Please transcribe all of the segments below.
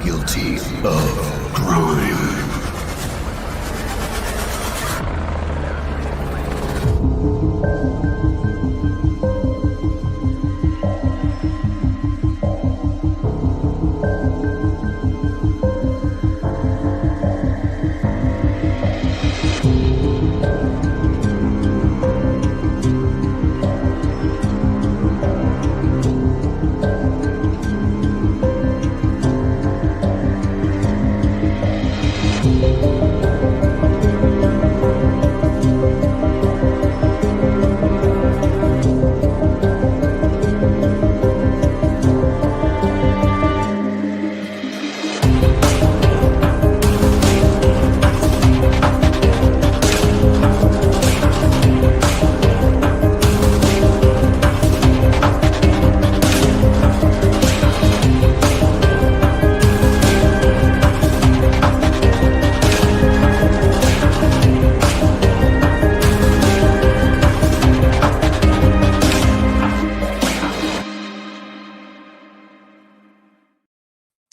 guilty of crime.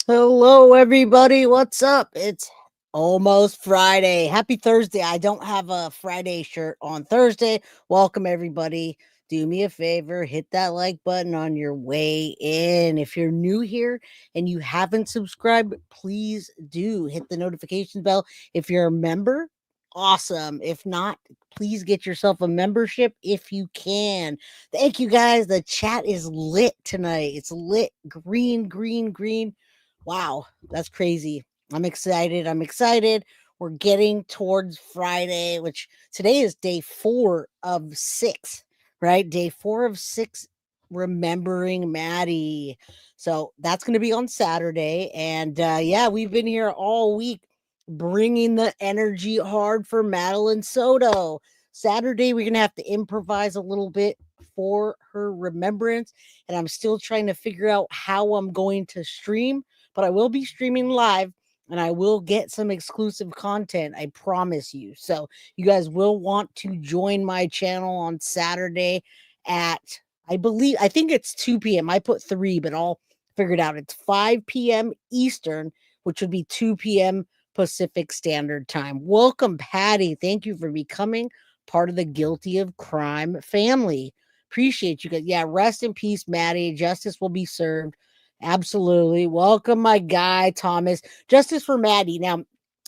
Hello, everybody. What's up? It's almost Friday. Happy Thursday. I don't have a Friday shirt on Thursday. Welcome, everybody. Do me a favor, hit that like button on your way in. If you're new here and you haven't subscribed, please do hit the notification bell. If you're a member, awesome. If not, please get yourself a membership if you can. Thank you, guys. The chat is lit tonight. It's lit. Green, green, green. Wow, that's crazy. I'm excited. We're getting towards Friday, which today is day 4 of 6, right? Day 4 of 6, remembering Maddie. So that's going to be on Saturday. And yeah, we've been here all week bringing the energy hard for Madeline Soto. Saturday, we're going to have to improvise a little bit for her remembrance. And I'm still trying to figure out how I'm going to stream, but I will be streaming live and I will get some exclusive content. I promise you. So you guys will want to join my channel on Saturday at, I think it's 2 p.m. I put 3, but I'll figure it out. It's 5 p.m. Eastern, which would be 2 p.m. Pacific Standard Time. Welcome, Patty. Thank you for becoming part of the Guilty of Crime family. Appreciate you guys. Yeah, rest in peace, Maddie. Justice will be served. Absolutely. Welcome, my guy, Thomas. Justice for Maddie. Now,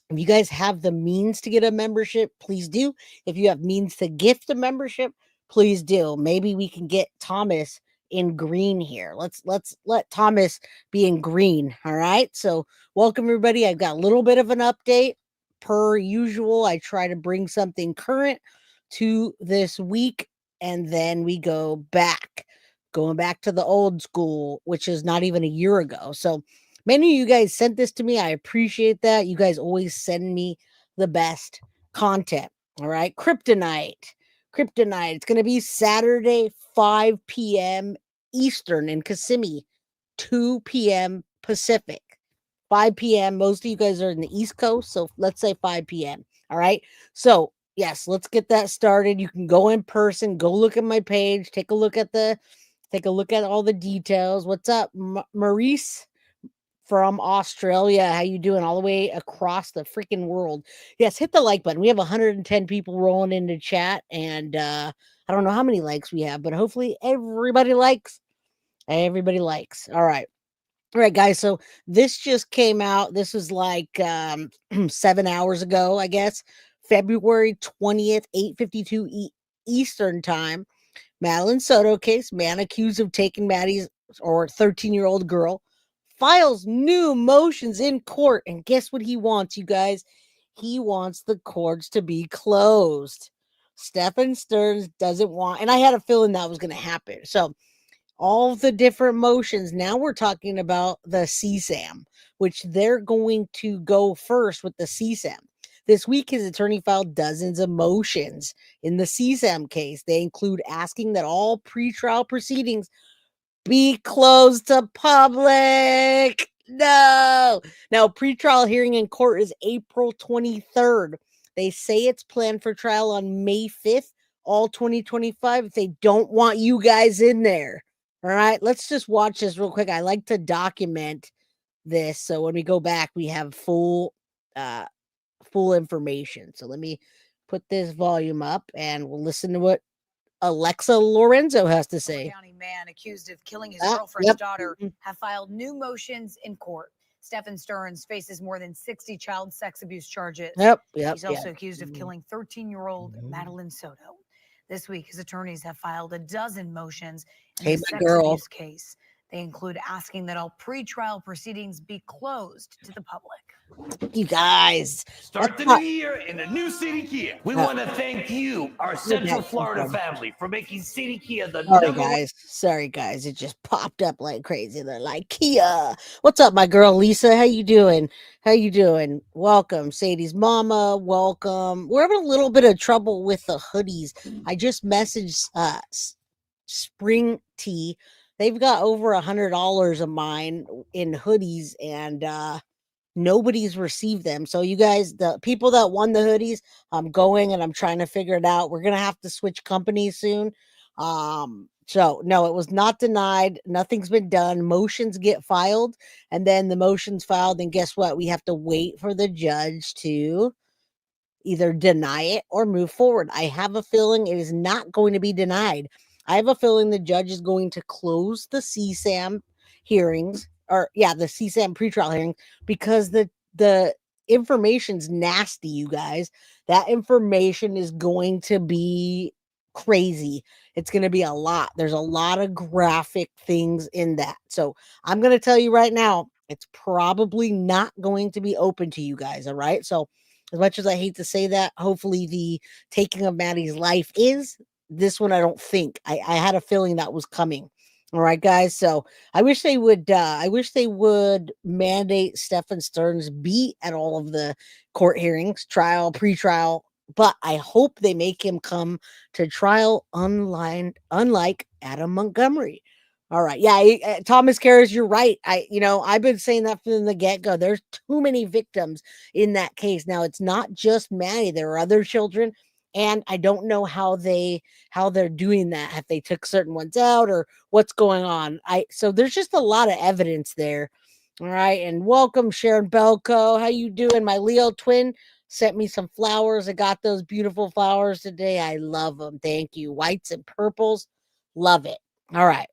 if you guys have the means to get a membership, please do. If you have means to gift a membership, please do. Maybe we can get Thomas in green here. Let's let Thomas be in green. All right. So welcome, everybody. I've got a little bit of an update. Per usual, I try to bring something current to this week, and then we go back. Going back to the old school, which is not even a year ago. So many of you guys sent this to me. I appreciate that. You guys always send me the best content. All right. Kryptonite. It's going to be Saturday, 5 p.m. Eastern in Kissimmee, 2 p.m. Pacific. 5 p.m. Most of you guys are in the East Coast. So let's say 5 p.m. All right. So yes, let's get that started. You can go in person, go look at my page, take a look at all the details. What's up, Maurice from Australia? How you doing? All the way across the freaking world. Yes, hit the like button. We have 110 people rolling into chat, and I don't know how many likes we have, but hopefully everybody likes. All right. All right, guys. So this just came out. This was like 7 hours ago, I guess. February 20th, 8:52 Eastern time. Madeline Soto case, man accused of taking Maddie's or 13-year-old girl, files new motions in court. And guess what he wants, you guys? He wants the courts to be closed. Stephan Sterns doesn't want, and I had a feeling that was going to happen. So all the different motions. Now we're talking about the CSAM, which they're going to go first with the CSAM. This week, his attorney filed dozens of motions in the CSAM case. They include asking that all pretrial proceedings be closed to public. No. Now, pretrial hearing in court is April 23rd. They say it's planned for trial on May 5th, all 2025. They don't want you guys in there. All right, let's just watch this real quick. I like to document this. So when we go back, we have full information. So let me put this volume up and we'll listen to what Alexa Lorenzo has to say. County man accused of killing his girlfriend's daughter have filed new motions in court. Stephan Sterns faces more than 60 child sex abuse charges. He's also accused of killing 13-year-old Madeline Soto. This week, his attorneys have filed a dozen motions in the sex abuse case. They include asking that all pretrial proceedings be closed to the public. You guys. Start the new year in the new City Kia. We want to thank you, our Central Florida family, for making City Kia the number one. Sorry, guys. It just popped up like crazy. They're like, Kia. What's up, my girl, Lisa? How you doing? Welcome. Sadie's mama, welcome. We're having a little bit of trouble with the hoodies. I just messaged Spring Tea. They've got over $100 of mine in hoodies, and nobody's received them. So you guys, the people that won the hoodies, I'm going and I'm trying to figure it out. We're gonna have to switch companies soon. So no, it was not denied. Nothing's been done. Motions get filed, and then the motions filed, and guess what? We have to wait for the judge to either deny it or move forward. I have a feeling it is not going to be denied. I have a feeling the judge is going to close the CSAM hearings, the CSAM pretrial hearing, because the information's nasty, you guys. That information is going to be crazy. It's going to be a lot. There's a lot of graphic things in that. So I'm going to tell you right now, it's probably not going to be open to you guys. All right. So as much as I hate to say that, hopefully the taking of Maddie's life is. This one, I don't think. I had a feeling that was coming. All right, guys. So I wish they would mandate Stephan Sterns be at all of the court hearings, trial, pretrial, but I hope they make him come to trial unlike Adam Montgomery. All right. Yeah, Thomas Karras, you're right. I've been saying that from the get-go. There's too many victims in that case. Now, it's not just Maddie. There are other children. And I don't know how they're doing that, if they took certain ones out or what's going on. So there's just a lot of evidence there. All right. And welcome, Sharon Belko. How you doing? My Leo twin sent me some flowers. I got those beautiful flowers today. I love them. Thank you. Whites and purples. Love it. All right.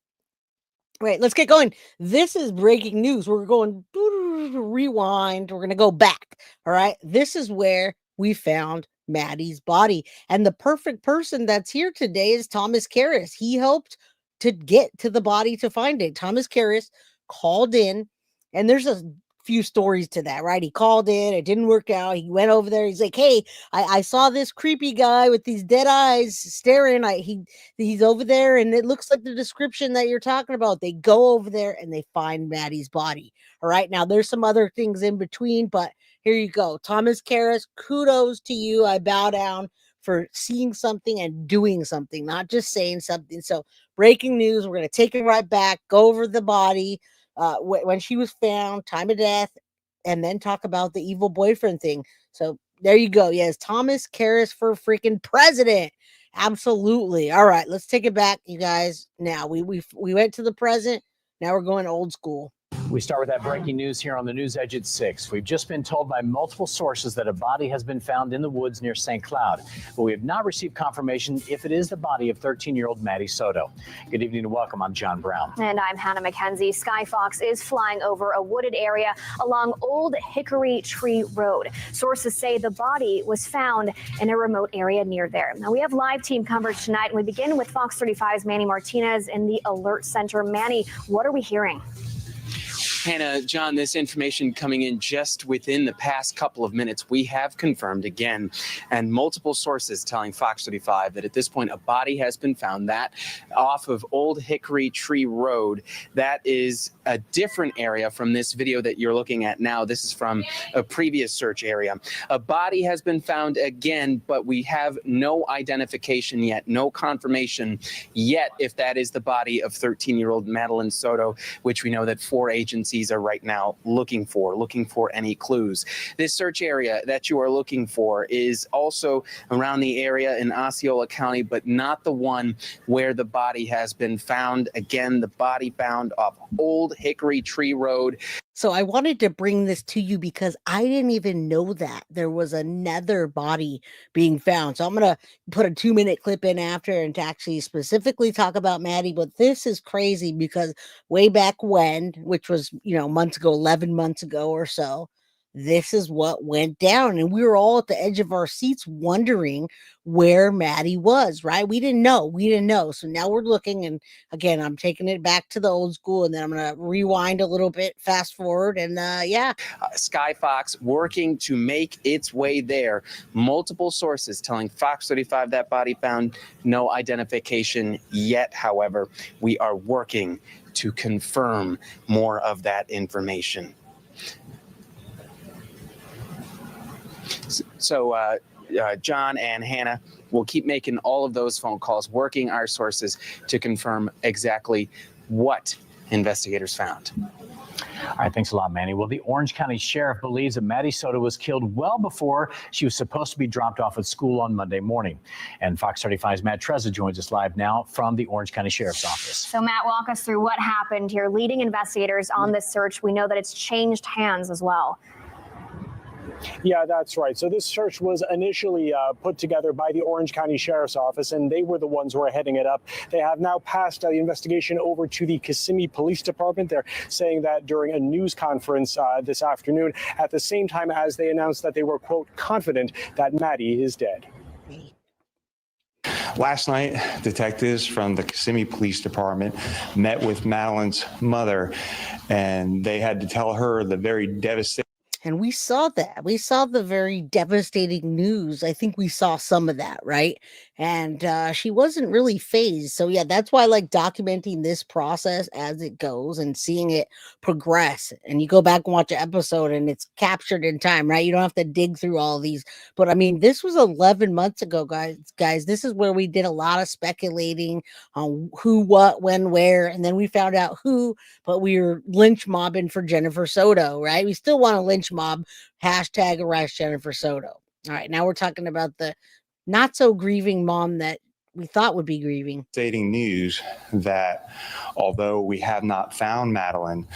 Right, let's get going. This is breaking news. We're going rewind. We're going to go back. All right. This is where we found Maddie's body. And the perfect person that's here today is Thomas Karras. He helped to get to the body to find it. Thomas Karras called in, and there's a few stories to that, right? He called in, it didn't work out. He went over there. He's like, hey, I saw this creepy guy with these dead eyes staring. He's over there, and it looks like the description that you're talking about. They go over there and they find Maddie's body. All right. Now there's some other things in between, but here you go. Thomas Karras, kudos to you. I bow down for seeing something and doing something, not just saying something. So breaking news, we're going to take it right back, go over the body, when she was found, time of death, and then talk about the evil boyfriend thing. So there you go. Yes, Thomas Karras for freaking president. Absolutely. All right, let's take it back, you guys. Now we went to the present. Now we're going old school. We start with that breaking news here on the News Edge at 6. We've just been told by multiple sources that a body has been found in the woods near St. Cloud, but we have not received confirmation if it is the body of 13-year-old Maddie Soto. Good evening and welcome. I'm John Brown. And I'm Hannah McKenzie. Skyfox is flying over a wooded area along Old Hickory Tree Road. Sources say the body was found in a remote area near there. Now, we have live team coverage tonight, and we begin with Fox 35's Manny Martinez in the Alert Center. Manny, what are we hearing? Hannah, John, this information coming in just within the past couple of minutes. We have confirmed again, and multiple sources telling Fox 35 that at this point a body has been found that off of Old Hickory Tree Road. That is a different area from this video that you're looking at now. This is from a previous search area. A body has been found again, but we have no identification yet, no confirmation yet if that is the body of 13-year-old Madeline Soto, which we know that 4 agencies are right now looking for any clues. This search area that you are looking for is also around the area in Osceola County, but not the one where the body has been found. Again, the body found off Old Hickory Tree Road. So I wanted to bring this to you because I didn't even know that there was another body being found. So I'm going to put a 2-minute clip in after and to actually specifically talk about Maddie. But this is crazy because way back when, which was, months ago, 11 months ago or so, this is what went down. And we were all at the edge of our seats wondering where Maddie was, right? We didn't know. So now we're looking, and again, I'm taking it back to the old school, and then I'm going to rewind a little bit, fast forward, and Sky Fox working to make its way there. Multiple sources telling Fox 35 that body found, no identification yet. However, we are working to confirm more of that information. So, John and Hannah will keep making all of those phone calls, working our sources to confirm exactly what investigators found. All right, thanks a lot, Manny. Well, the Orange County Sheriff believes that Maddie Soto was killed well before she was supposed to be dropped off at school on Monday morning. And Fox 35's Matt Trezza joins us live now from the Orange County Sheriff's Office. So, Matt, walk us through what happened here. Leading investigators on this search, we know that it's changed hands as well. Yeah, that's right. So this search was initially put together by the Orange County Sheriff's Office, and they were the ones who are heading it up. They have now passed the investigation over to the Kissimmee Police Department. They're saying that during a news conference this afternoon, at the same time as they announced that they were, quote, confident that Maddie is dead. Last night, detectives from the Kissimmee Police Department met with Madeline's mother, and they had to tell her the very devastating. And we saw that. We saw the very devastating news. I think we saw some of that, right? And she wasn't really fazed. So, yeah, that's why I like documenting this process as it goes and seeing it progress. And you go back and watch an episode and it's captured in time, right? You don't have to dig through all of these. But, I mean, this was 11 months ago, guys. This is where we did a lot of speculating on who, what, when, where. And then we found out who, but we were lynch mobbing for Jennifer Soto, right? We still want to lynch mob, hashtag arrest Jennifer Soto. All right, now we're talking about the not so grieving mom that we thought would be grieving. Stating news that although we have not found Madeline,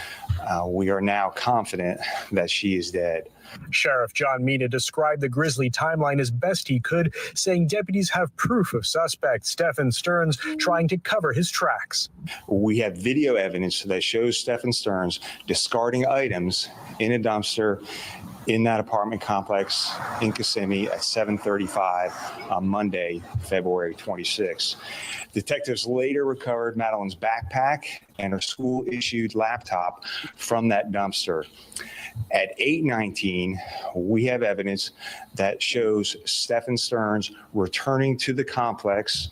we are now confident that she is dead. Sheriff John Mina described the grisly timeline as best he could, saying deputies have proof of suspect Stephan Sterns trying to cover his tracks. We have video evidence that shows Stephan Sterns discarding items in a dumpster in that apartment complex in Kissimmee at 7:35 on Monday, February 26. Detectives later recovered Madeline's backpack and her school-issued laptop from that dumpster. At 8:19, we have evidence that shows Stephan Sterns returning to the complex,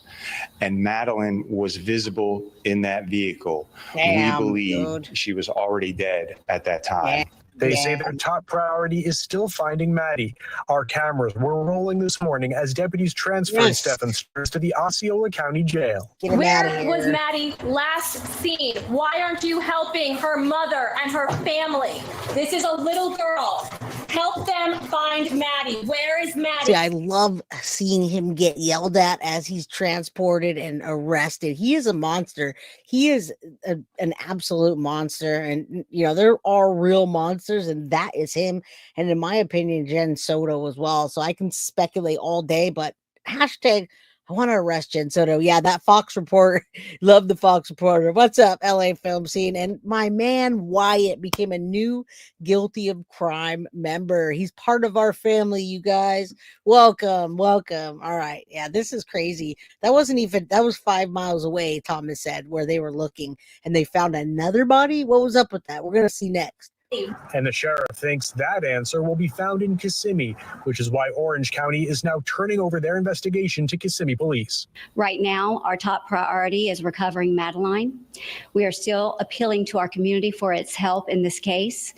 and Madeline was visible in that vehicle. Damn, we believe dude. she was already dead at that time. They say their top priority is still finding Maddie. Our cameras were rolling this morning as deputies transferred Stephan Sterns to the Osceola County Jail. Where was Maddie last seen? Why aren't you helping her mother and her family? This is a little girl. Help them find Maddie. Where is Maddie? See, I love seeing him get yelled at as he's transported and arrested. He is a monster. He is an absolute monster. And, there are real monsters, and that is him. And in my opinion, Jen Soto as well. So I can speculate all day, but hashtag I want to arrest Jen Soto. Yeah, that Fox report. Love the Fox reporter. What's up, LA film scene? And my man Wyatt became a new guilty of crime member. He's part of our family, you guys. Welcome. All right. Yeah, this is crazy. That was 5 miles away, Thomas said, where they were looking, and they found another body. What was up with that? We're going to see next. And the sheriff thinks that answer will be found in Kissimmee, which is why Orange County is now turning over their investigation to Kissimmee police. Right now, our top priority is recovering Madeline. We are still appealing to our community for its help in this case.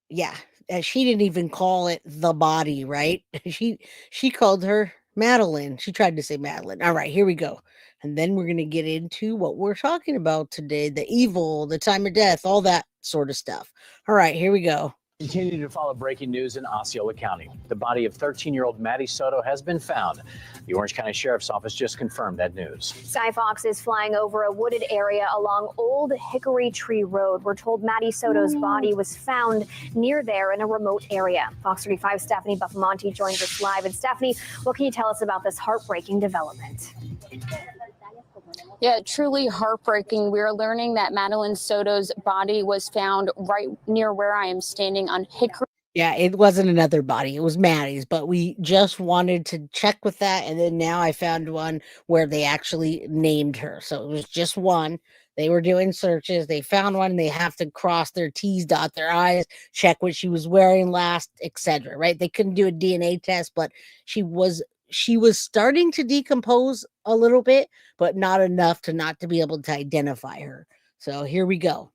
Yeah, she didn't even call it the body, right? She called her Madeline. She tried to say Madeline. All right, here we go. And then we're going to get into what we're talking about today, the evil, the time of death, all that sort of stuff. All right, here we go. Continue to follow breaking news in Osceola County. The body of 13-year-old Maddie Soto has been found. The Orange County Sheriff's Office just confirmed that news. Skyfox is flying over a wooded area along Old Hickory Tree Road. We're told Maddie Soto's body was found near there in a remote area. Fox 35 Stephanie Buffamonte joins us live. And Stephanie, what can you tell us about this heartbreaking development? Yeah, truly heartbreaking. We are learning that Madeline Soto's body was found right near where I am standing on Hickory. Yeah, it wasn't another body. It was Maddie's, but we just wanted to check with that. And then now I found one where they actually named her. So it was just one. They were doing searches. They found one. They have to cross their T's, dot their I's, check what she was wearing last, etc. Right? They couldn't do a DNA test, but she was starting to decompose a little bit, but not enough to not to be able to identify her. So here we go.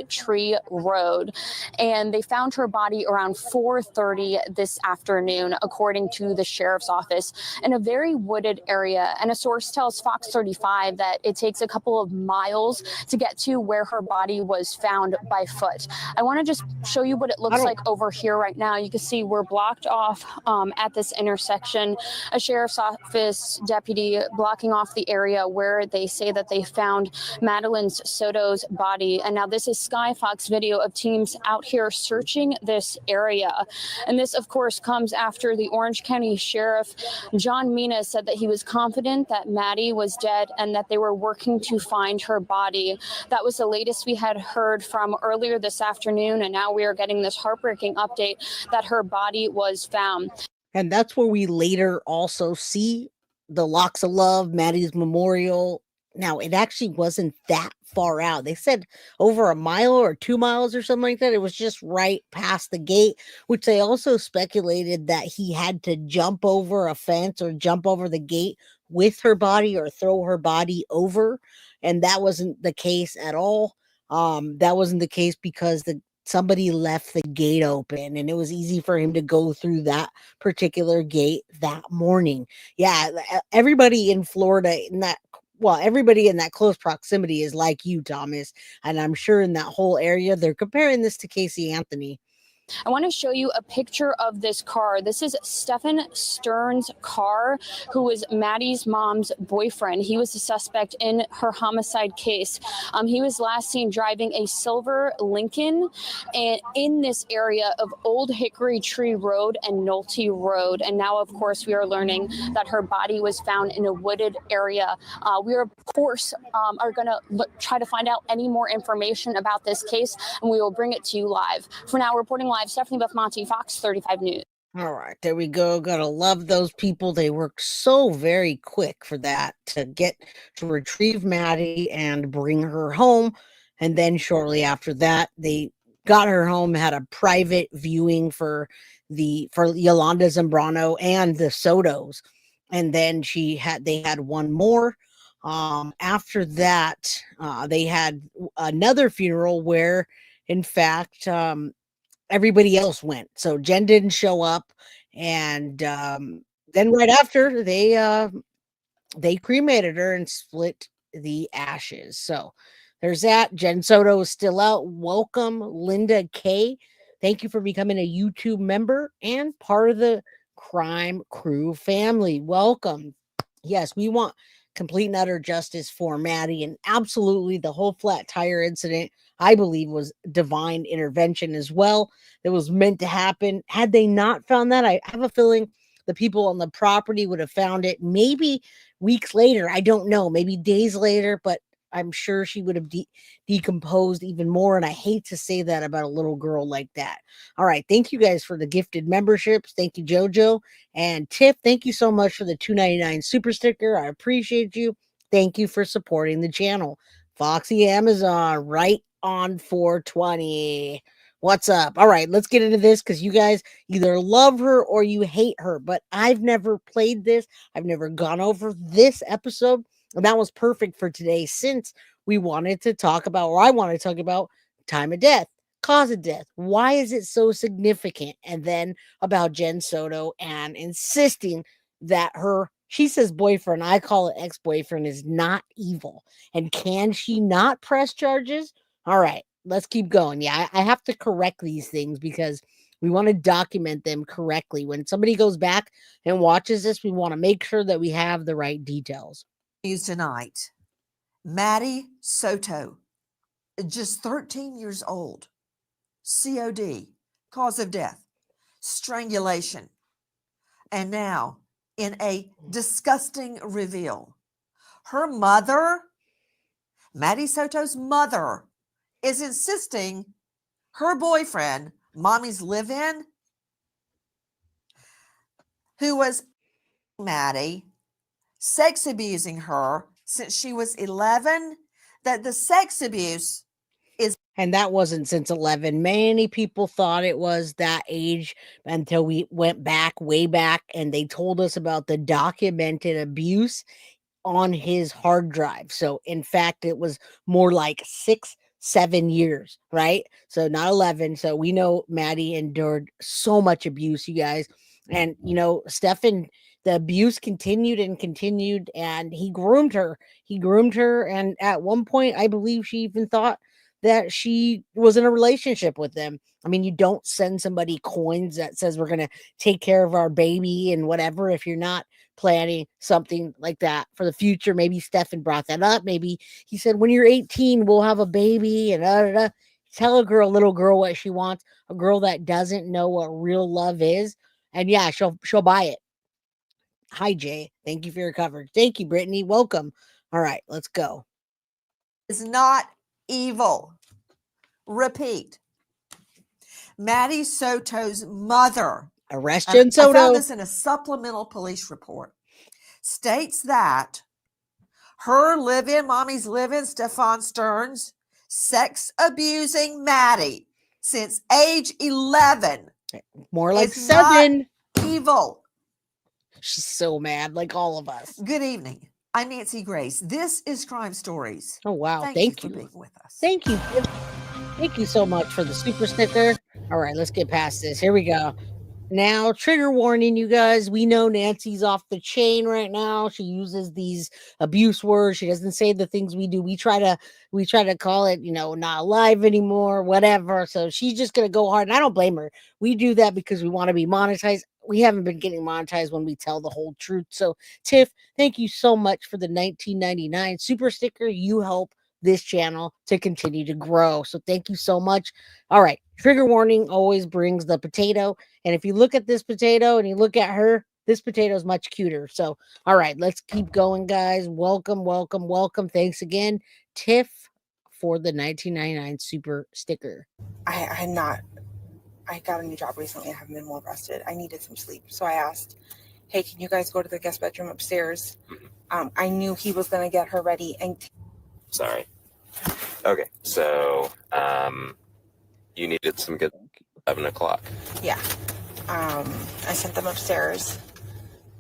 Tree Road, and they found her body around 4:30 this afternoon, according to the sheriff's office, in a very wooded area. And a source tells Fox 35 that it takes a couple of miles to get to where her body was found by foot. I want to just show you what it looks like over here right now. You can see we're blocked off at this intersection. A sheriff's office deputy blocking off the area where they say that they found Madeline Soto's body. And now this is Skyfox video of teams out here searching this area. And this, of course, comes after the Orange County Sheriff, John Mina, said that he was confident that Maddie was dead and that they were working to find her body. That was the latest we had heard from earlier this afternoon. And now we are getting this heartbreaking update that her body was found. And that's where we later also see the Locks of Love, Maddie's memorial. Now, it actually wasn't that far out. They said over a mile or 2 miles or something like that. It was just right past the gate, which they also speculated that he had to jump over a fence or jump over the gate with her body or throw her body over. And that wasn't the case at all. That wasn't the case because somebody left the gate open and it was easy for him to go through that particular gate that morning. Yeah, everybody in Florida everybody in that close proximity is like you, Thomas. And I'm sure in that whole area, they're comparing this to Casey Anthony. I want to show you a picture of this car. This is Stephan Sterns' car, who was Maddie's mom's boyfriend. He was the suspect in her homicide case. He was last seen driving a silver Lincoln and in this area of Old Hickory Tree Road and Nolte Road. And now, of course, we are learning that her body was found in a wooded area. We are, of course, are going to try to find out any more information about this case, and we will bring it to you live. For now, reporting live, Stephanie Buffamonte, Fox 35 News. All right, there we go. Gotta love those people. They worked so very quick for that to retrieve Maddie and bring her home. And then shortly after that, they got her home, had a private viewing for Yolanda Zambrano and the Sotos. And then they had one more. After that, they had another funeral where, in fact, everybody else went. So Jen didn't show up. And then right after, they cremated her and split the ashes. So there's that. Jen Soto is still out. Welcome, Linda K. Thank you for becoming a YouTube member and part of the Crime Crew family. Welcome. Yes, we want complete and utter justice for Maddie, and absolutely the whole flat tire incident, I believe, was divine intervention as well. That was meant to happen. Had they not found that, I have a feeling the people on the property would have found it maybe weeks later. I don't know, maybe days later, but I'm sure she would have decomposed even more. And I hate to say that about a little girl like that. All right. Thank you guys for the gifted memberships. Thank you, JoJo. And Tiff, thank you so much for the $2.99 super sticker. I appreciate you. Thank you for supporting the channel. Foxy Amazon, right on 420. What's up? All right, let's get into this because you guys either love her or you hate her. But I've never played this. I've never gone over this episode. And that was perfect for today since we wanted to talk about, or I want to talk about, time of death, cause of death. Why is it so significant? And then about Jen Soto and insisting that she says boyfriend, I call it ex-boyfriend, is not evil. And can she not press charges? All right, let's keep going. Yeah, I have to correct these things because we want to document them correctly. When somebody goes back and watches this, we want to make sure that we have the right details. News tonight. Maddie Soto, just 13 years old. COD, cause of death, strangulation. And now, in a disgusting reveal, her mother, Maddie Soto's mother, is insisting her boyfriend, mommy's live-in, who was Maddie, sex abusing her since she was 11, that the sex abuse is. And that wasn't since 11. Many people thought it was that age until we went back, way back, and they told us about the documented abuse on his hard drive. So, in fact, it was more like 6-7 years, right? So, not 11. So, we know Maddie endured so much abuse, you guys. And, Stephan, the abuse continued, and he groomed her. And at one point, I believe she even thought that she was in a relationship with them. I mean, you don't send somebody coins that says we're going to take care of our baby and whatever if you're not planning something like that for the future. Maybe Stephan brought that up. Maybe he said, when you're 18, we'll have a baby and Tell a little girl what she wants, a girl that doesn't know what real love is. And yeah, she'll buy it. Hi, Jay. Thank you for your coverage. Thank you, Brittany. Welcome. All right, let's go. Is not evil. Repeat. Maddie Soto's mother, arrest Jen Soto. I found this in a supplemental police report, states that her live-in, mommy's live-in, Stephan Sterns, sex abusing Maddie since age 11. More like 7. Evil. She's so mad, like all of us. Good evening. I'm Nancy Grace. This is Crime Stories. Oh, wow. Thank you for being with us. Thank you. Thank you so much for the super sticker. All right, let's get past this. Here we go. Now, trigger warning, you guys. We know Nancy's off the chain right now. She uses these abuse words. She doesn't say the things we do. We try to call it, not alive anymore, whatever. So she's just gonna go hard, and I don't blame her. We do that because we want to be monetized. We haven't been getting monetized when we tell the whole truth. So, Tiff, thank you so much for the $19.99 super sticker. You help this channel to continue to grow. So thank you so much. All right. Trigger warning always brings the potato. And if you look at this potato and you look at her, this potato is much cuter. So, all right, let's keep going, guys. Welcome. Thanks again, Tiff, for the $19.99 super sticker. I got a new job recently. I haven't been well rested. I needed some sleep. So I asked, hey, can you guys go to the guest bedroom upstairs? I knew he was going to get her ready. And sorry. Okay. So, you needed some good 11 o'clock. Yeah. I sent them upstairs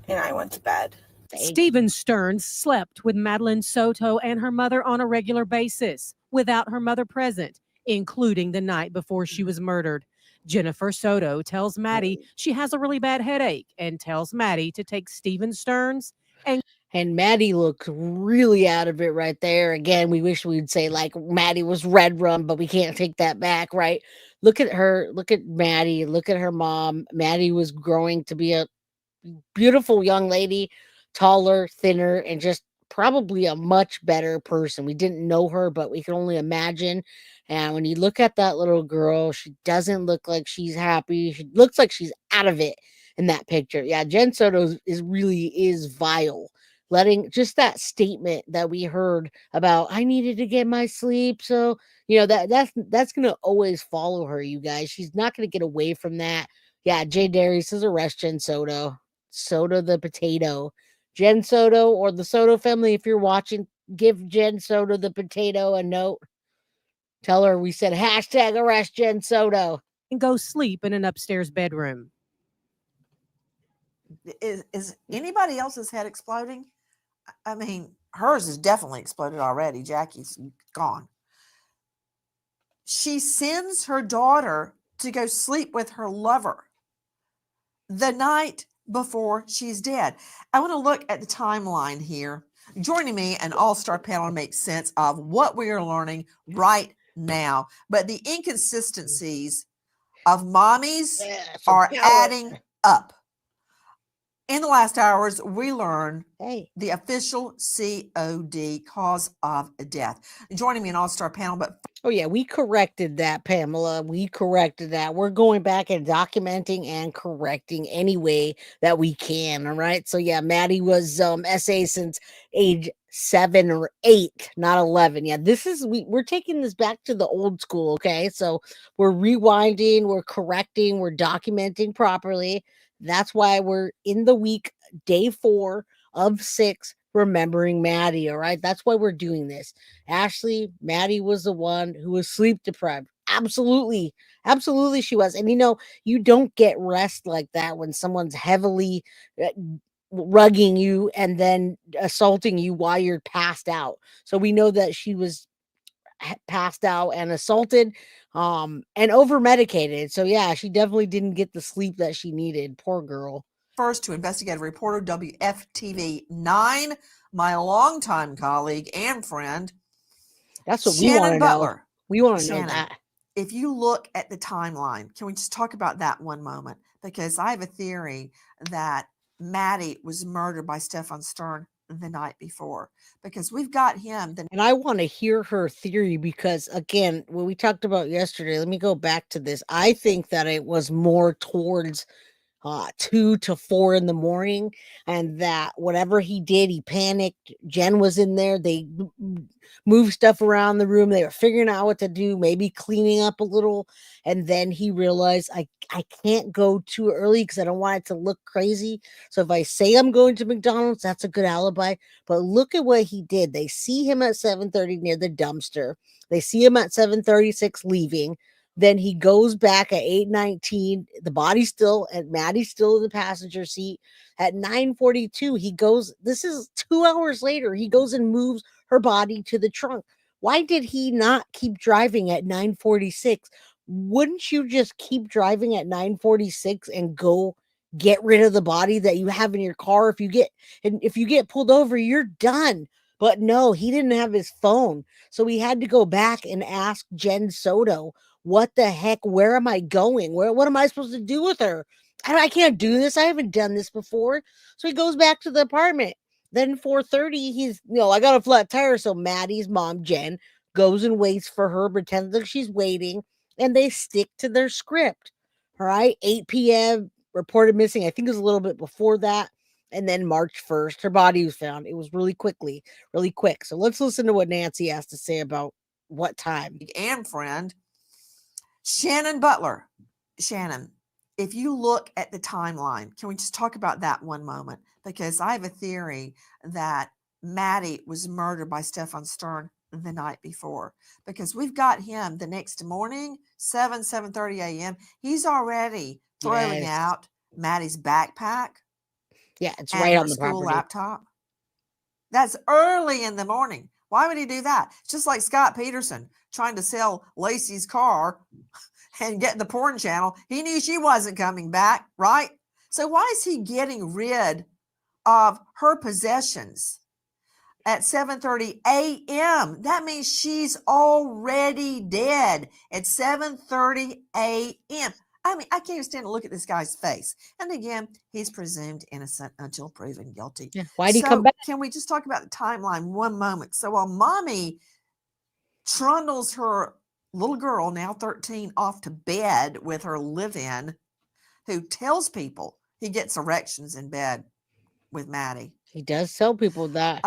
and I went to bed. Stephan Sterns slept with Madeline Soto and her mother on a regular basis without her mother present, including the night before she was murdered. Jennifer Soto tells Maddie she has a really bad headache and tells Maddie to take Stephan Sterns. And Maddie looks really out of it right there. Again, we wish we'd say like Maddie was red rum, but we can't take that back, right? Look at her. Look at Maddie. Look at her mom. Maddie was growing to be a beautiful young lady, taller, thinner, and just probably a much better person. We didn't know her, but we can only imagine. And when you look at that little girl, she doesn't look like she's happy. She looks like she's out of it in that picture. Yeah, Jen Soto is vile. Letting just that statement that we heard about, I needed to get my sleep. So, that's going to always follow her, you guys. She's not going to get away from that. Yeah, Jay Darius says arrest Jen Soto. Soto the potato. Jen Soto or the Soto family, if you're watching, give Jen Soto the potato a note. Tell her we said hashtag arrest Jen Soto. And go sleep in an upstairs bedroom. Is anybody else's head exploding? I mean, hers is definitely exploded already. Jackie's gone. She sends her daughter to go sleep with her lover the night before she's dead. I want to look at the timeline here. Joining me, an all-star panel makes sense of what we are learning right now, but the inconsistencies of mommies are adding up. In the last hours, we learned the official COD, cause of death. Joining me an all-star panel, but oh yeah, we corrected that, Pamela. We corrected that. We're going back and documenting and correcting any way that we can. All right. So yeah, Maddie was SA since age 7 or 8, not 11. Yeah, this is we're taking this back to the old school. Okay, so we're rewinding, we're correcting, we're documenting properly. That's why we're in the week, day 4 of 6, remembering Maddie. All right. That's why we're doing this. Ashley, Maddie was the one who was sleep deprived. Absolutely. Absolutely, she was. And you don't get rest like that when someone's heavily rugging you and then assaulting you while you're passed out. So we know that she was passed out and assaulted and over medicated. So yeah, she definitely didn't get the sleep that she needed. Poor girl. First to investigative reporter, WFTV 9, my longtime colleague and friend. That's what we want to know. We want to know that. If you look at the timeline, can we just talk about that one moment? Because I have a theory that Maddie was murdered by Stephan Sterns the night before, because we've got him. And I want to hear her theory because, again, what we talked about yesterday, let me go back to this. I think that it was more towards 2 to 4 in the morning, and that whatever he did, he panicked. Jen was in there. They moved stuff around the room. They were figuring out what to do, maybe cleaning up a little. And then he realized, I can't go too early because I don't want it to look crazy. So if I say I'm going to McDonald's, that's a good alibi. But look at what he did. They see him at 7:30 near the dumpster. They see him at 7:36 leaving. Then he goes back at 8:19. The body's still, and Maddie's still in the passenger seat. At 9:42, he goes, this is 2 hours later, he goes and moves her body to the trunk. Why did he not keep driving at 9:46? Wouldn't you just keep driving at 9:46 and go get rid of the body that you have in your car? If you get pulled over, you're done. But no, he didn't have his phone. So we had to go back and ask Jen Soto, what the heck? Where am I going? What am I supposed to do with her? I can't do this. I haven't done this before. So he goes back to the apartment. Then 4:30, he's, I got a flat tire. So Maddie's mom, Jen, goes and waits for her, pretends like she's waiting, and they stick to their script. All right. 8 p.m. reported missing. I think it was a little bit before that. And then March 1st, her body was found. It was really quick. So let's listen to what Nancy has to say about what time. And friend, Shannon Butler. Shannon, if you look at the timeline, can we just talk about that one moment? Because I have a theory that Maddie was murdered by Stephan Sterns the night before, because we've got him the next morning, 7:30 a.m. He's already throwing out Maddie's backpack. Yeah, it's right on the school property. laptop. That's early in the morning. Why would he do that? It's just like Scott Peterson trying to sell Lacey's car and get the porn channel. He knew she wasn't coming back, right? So why is he getting rid of her possessions at 7:30 a.m.? That means she's already dead at 7:30 a.m. I mean, I can't even stand to look at this guy's face. And again, he's presumed innocent until proven guilty. Yeah. Why'd he come back? Can we just talk about the timeline one moment? So while mommy trundles her little girl, now 13, off to bed with her live-in, who tells people he gets erections in bed with Maddie. He does tell people that.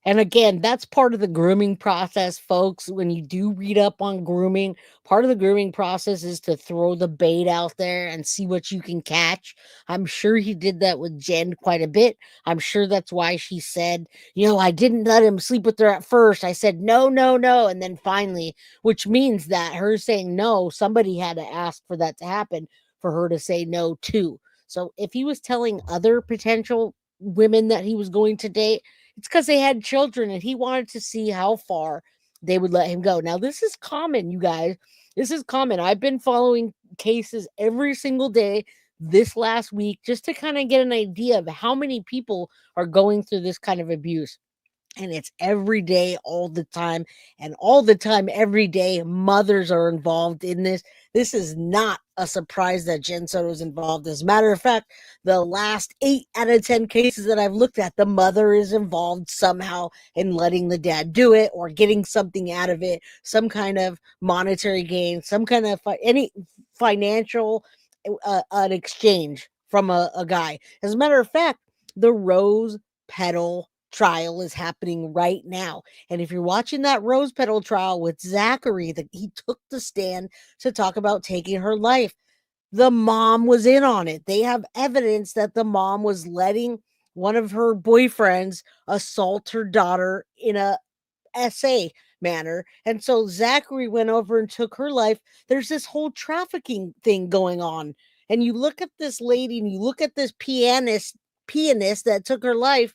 And again, that's part of the grooming process, folks. When you do read up on grooming, part of the grooming process is to throw the bait out there and see what you can catch. I'm sure he did that with Jen quite a bit. I'm sure that's why she said, I didn't let him sleep with her at first. I said, no. And then finally, which means that her saying no, somebody had to ask for that to happen for her to say no too. So if he was telling other potential women that he was going to date, it's because they had children and he wanted to see how far they would let him go. Now, this is common, you guys. This is common. I've been following cases every single day this last week just to kind of get an idea of how many people are going through this kind of abuse. And it's every day, all the time. And all the time, every day, mothers are involved in this. This is not a surprise that Jen Soto is involved. As a matter of fact, the last 8 out of 10 cases that I've looked at, the mother is involved somehow in letting the dad do it or getting something out of it, some kind of monetary gain, some kind of any financial an exchange from a guy. As a matter of fact, the rose petal trial is happening right now. And if you're watching that rose petal trial with Zachary, he took the stand to talk about taking her life. The mom was in on it. They have evidence that the mom was letting one of her boyfriends assault her daughter in a SA manner. And so Zachary went over and took her life. There's this whole trafficking thing going on. And you look at this lady and you look at this pianist that took her life,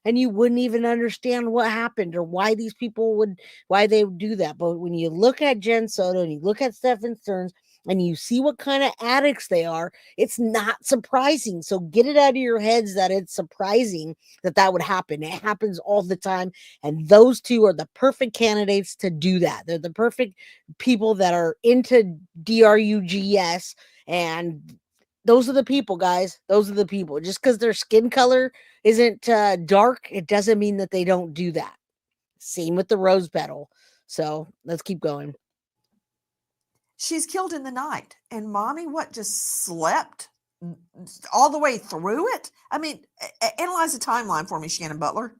and you wouldn't even understand what happened or why these people why they would do that. But when you look at Jen Soto and you look at Stephan Sterns and you see what kind of addicts they are, it's not surprising. So get it out of your heads that it's surprising that would happen. It happens all the time. And those two are the perfect candidates to do that. They're the perfect people that are into drugs, and those are the people, guys. Those are the people. Just because their skin color isn't dark, it doesn't mean that they don't do that. Same with the rose petal. So let's keep going. She's killed in the night, and mommy, just slept all the way through it? I mean, analyze the timeline for me, Shannon Butler.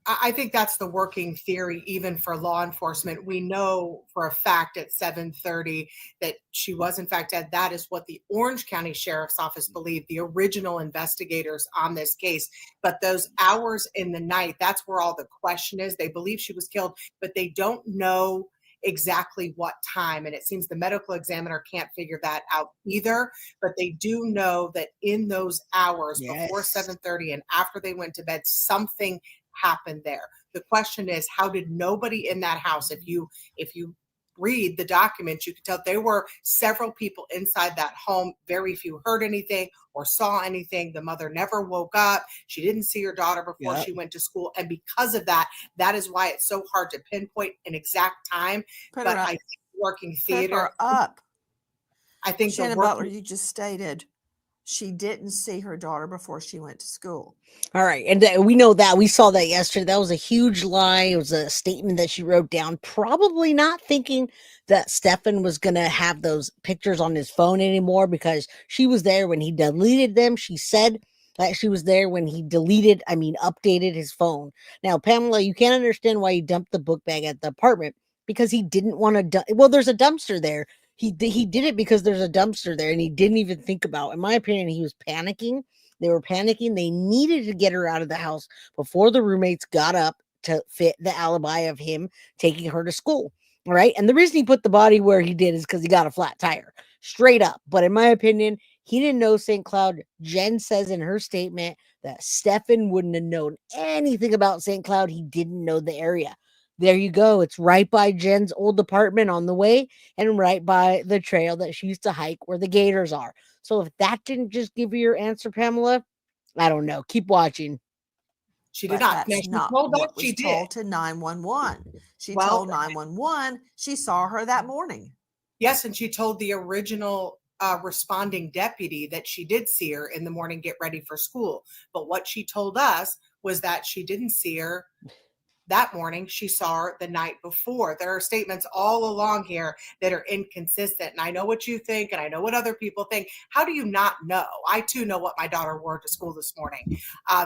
I think that's the working theory, even for law enforcement. We know for a fact at 7:30 that she was in fact dead. That is what the Orange County Sheriff's Office believed, the original investigators on this case. But those hours in the night, that's where all the question is. They believe she was killed, but they don't know exactly what time. And it seems the medical examiner can't figure that out either. But they do know that in those hours before 7:30 and after they went to bed, something happened there. The question is, how did nobody in that house, if you read the documents, you can tell there were several people inside that home. Very few heard anything or saw anything. The mother never woke up. She didn't see her daughter before she went to school. And because of that, that is why it's so hard to pinpoint an exact time. But I think working theater. Put her up. I think Shannon Butler, you just stated she didn't see her daughter before she went to school. All right. And we know that. We saw that yesterday. That was a huge lie. It was a statement that she wrote down, probably not thinking that Stephan was going to have those pictures on his phone anymore, because she was there when he deleted them. She said that she was there when he updated his phone. Now, Pamela, you can't understand why he dumped the book bag at the apartment, because he didn't want to. Well, there's a dumpster there. He did it because there's a dumpster there, and he didn't even think about, in my opinion, he was panicking. They were panicking. They needed to get her out of the house before the roommates got up to fit the alibi of him taking her to school. All right. And the reason he put the body where he did is because he got a flat tire, straight up. But in my opinion, he didn't know St. Cloud. Jen says in her statement that Stephan wouldn't have known anything about St. Cloud. He didn't know the area. There you go. It's right by Jen's old apartment on the way, and right by the trail that she used to hike where the gators are. So if that didn't just give you your answer, Pamela, I don't know. Keep watching. She did not. That's not what was told to 911. She told 911 she saw her that morning. Yes, and she told the original responding deputy that she did see her in the morning, get ready for school. But what she told us was that she didn't see her that morning. She saw her the night before. There are statements all along here that are inconsistent. And I know what you think, and I know what other people think. How do you not know? I too know what my daughter wore to school this morning.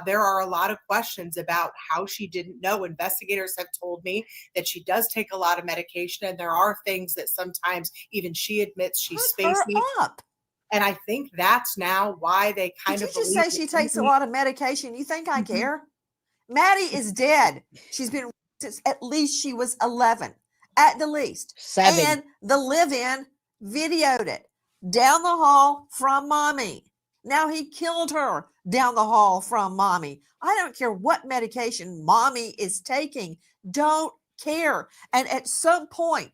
There are a lot of questions about how she didn't know. Investigators have told me that she does take a lot of medication, and there are things that sometimes even she admits she's spacey up. And I think that's now why they kind Did of you just say she takes a lot of medication? You think I care? Maddie is dead. She's been since at least she was 11, at the least. 7. And the live-in videoed it down the hall from mommy. Now he killed her down the hall from mommy. I don't care what medication mommy is taking. Don't care. And at some point,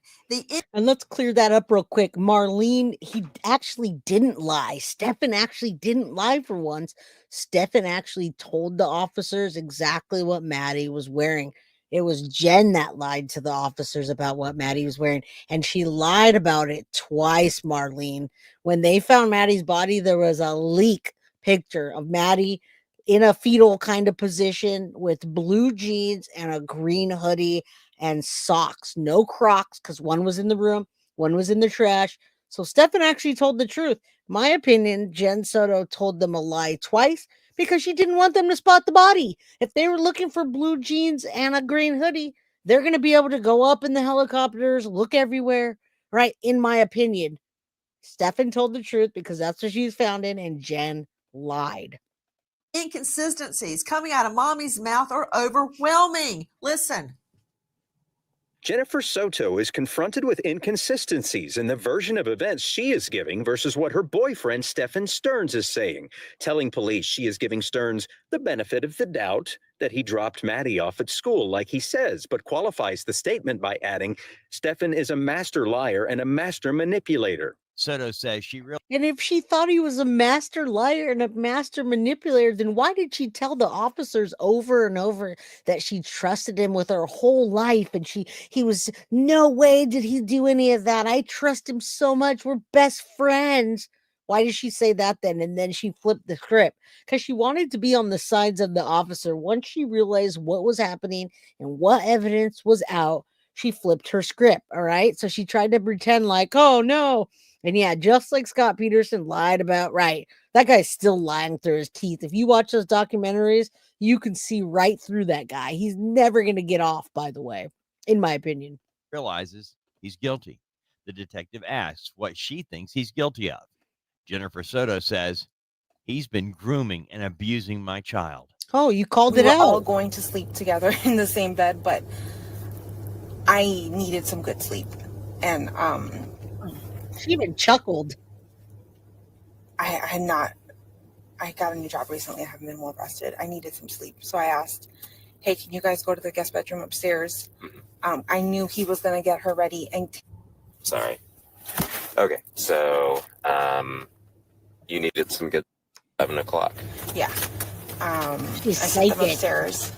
and let's clear that up real quick. Marlene, he actually didn't lie. Stephan actually didn't lie for once. Stephan actually told the officers exactly what Maddie was wearing. It was Jen that lied to the officers about what Maddie was wearing, and she lied about it twice, Marlene. When they found Maddie's body, there was a leak picture of Maddie in a fetal kind of position with blue jeans and a green hoodie and socks. No Crocs, because one was in the room, one was in the trash. So Stephan actually told the truth. My opinion, Jen Soto told them a lie twice because she didn't want them to spot the body. If they were looking for blue jeans and a green hoodie, they're going to be able to go up in the helicopters, look everywhere, right? In my opinion, Stephan told the truth because that's what she's found in, and Jen lied. Inconsistencies coming out of mommy's mouth are overwhelming. Listen. Jennifer Soto is confronted with inconsistencies in the version of events she is giving versus what her boyfriend Stephan Sterns is saying, telling police she is giving Sterns the benefit of the doubt that he dropped Maddie off at school like he says, but qualifies the statement by adding, Stephan is a master liar and a master manipulator. Soto says she really... And if she thought he was a master liar and a master manipulator, then why did she tell the officers over and over that she trusted him with her whole life? And he was, no way did he do any of that. I trust him so much. We're best friends. Why did she say that then? And then she flipped the script because she wanted to be on the sides of the officer. Once she realized what was happening and what evidence was out, she flipped her script. All right. So she tried to pretend like, oh no. And yeah, just like Scott Peterson lied about, right, that guy's still lying through his teeth. If you watch those documentaries, you can see right through that guy. He's never going to get off, by the way, in my opinion. Realizes he's guilty. The detective asks what she thinks he's guilty of. Jennifer Soto says, he's been grooming and abusing my child. Oh, you called it We were out. all going to sleep together in the same bed, but I needed some good sleep. And she even chuckled. I got a new job recently. I haven't been well rested. I needed some sleep. So I asked, hey, can you guys go to the guest bedroom upstairs? I knew he was going to get her ready. And Sorry. Okay, so you needed some good 11 o'clock. Yeah. She's I took them psychic. upstairs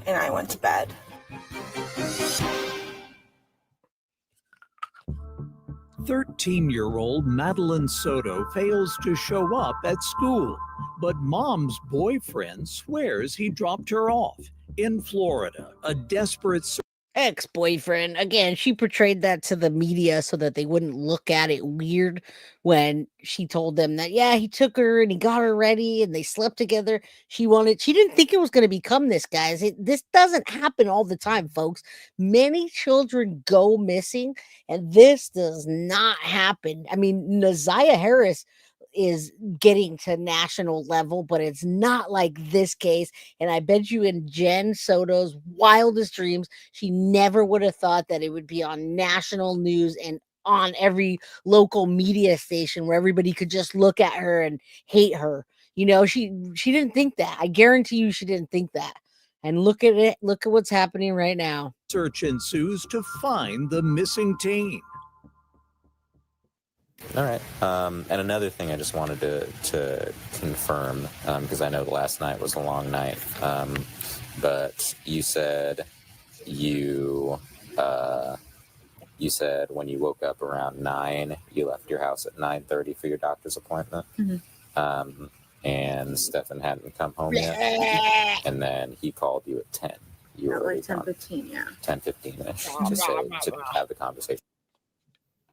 and I went to bed. 13-year-old Madeline Soto fails to show up at school, but mom's boyfriend swears he dropped her off in Florida. A desperate Ex-boyfriend. Again, she portrayed that to the media so that they wouldn't look at it weird when she told them that, yeah, he took her and he got her ready and they slept together. She didn't think it was going to become this, guys. This doesn't happen all the time, folks. Many children go missing and this does not happen. I mean, Naziah Harris is getting to national level, but it's not like this case. And I bet you in Jen Soto's wildest dreams, she never would have thought that it would be on national news and on every local media station where everybody could just look at her and hate her. You know, she didn't think that. I guarantee you she didn't think that. And look at it. Look at what's happening right now. search ensues to find the missing teen. All right. And another thing I just wanted to confirm, because I know last night was a long night, but you said you said when you woke up around 9, you left your house at 9:30 for your doctor's appointment. Mm-hmm. And Stephan hadn't come home yet. And then he called you at 10. You were already 10:15, yeah. 10:15-ish to have the conversation.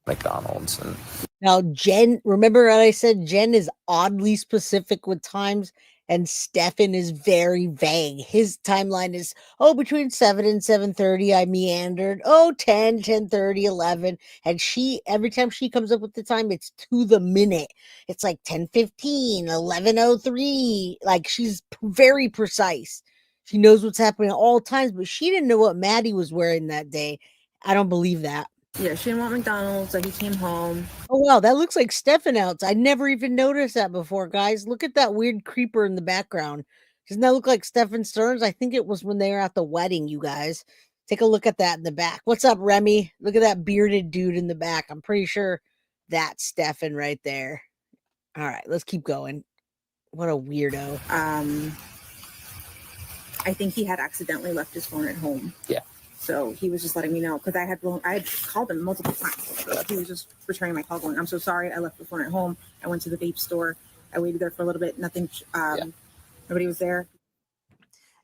McDonald's and now Jen, remember what I said? Jen is oddly specific with times, and Stephan is very vague. His timeline is, between 7 and 7:30, I meandered. 10, 10:30, 11. And every time she comes up with the time, it's to the minute. It's like 10:15, 11:03. Like, she's very precise. She knows what's happening at all times, but she didn't know what Maddie was wearing that day. I don't believe that. Yeah, she didn't want McDonald's, so he came home. Oh, wow, that looks like Stephan out. I never even noticed that before, guys. Look at that weird creeper in the background. Doesn't that look like Stephan Sterns? I think it was when they were at the wedding, you guys. Take a look at that in the back. What's up, Remy? Look at that bearded dude in the back. I'm pretty sure that's Stephan right there. All right, let's keep going. What a weirdo. I think he had accidentally left his phone at home. Yeah. So he was just letting me know because I had called him multiple times. So he was just returning my call going, I'm so sorry. I left the phone at home. I went to the vape store. I waited there for a little bit. Nothing. Nobody was there.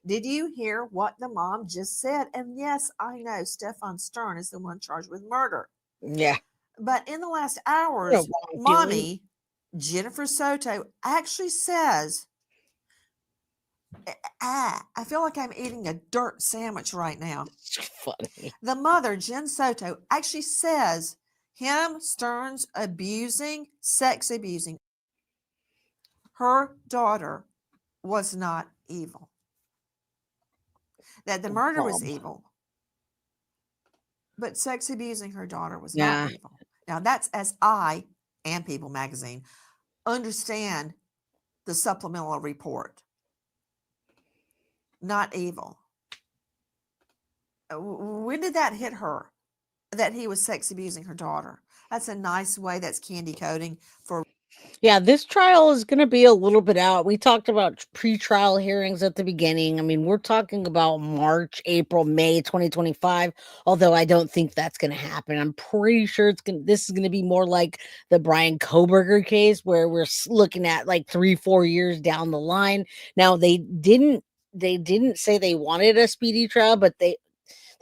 Did you hear what the mom just said? And yes, I know Stephan Sterns is the one charged with murder. Yeah. But in the last hours, mommy, Jennifer Soto, actually says, I feel like I'm eating a dirt sandwich right now. It's funny. The mother, Jen Soto, actually says him, Sterns, sex abusing her daughter was not evil. That the murder was evil. But sex abusing her daughter was not evil. Now, that's as I and People Magazine understand the supplemental report. Not evil. When did that hit her? That he was sex abusing her daughter. That's a nice way. That's candy coating for. Yeah, this trial is going to be a little bit out. We talked about pre-trial hearings at the beginning. I mean, we're talking about March, April, May 2025, although I don't think that's going to happen. I'm pretty sure this is going to be more like the Brian Kohberger case where we're looking at like 3-4 years down the line. Now, they didn't say they wanted a speedy trial, but they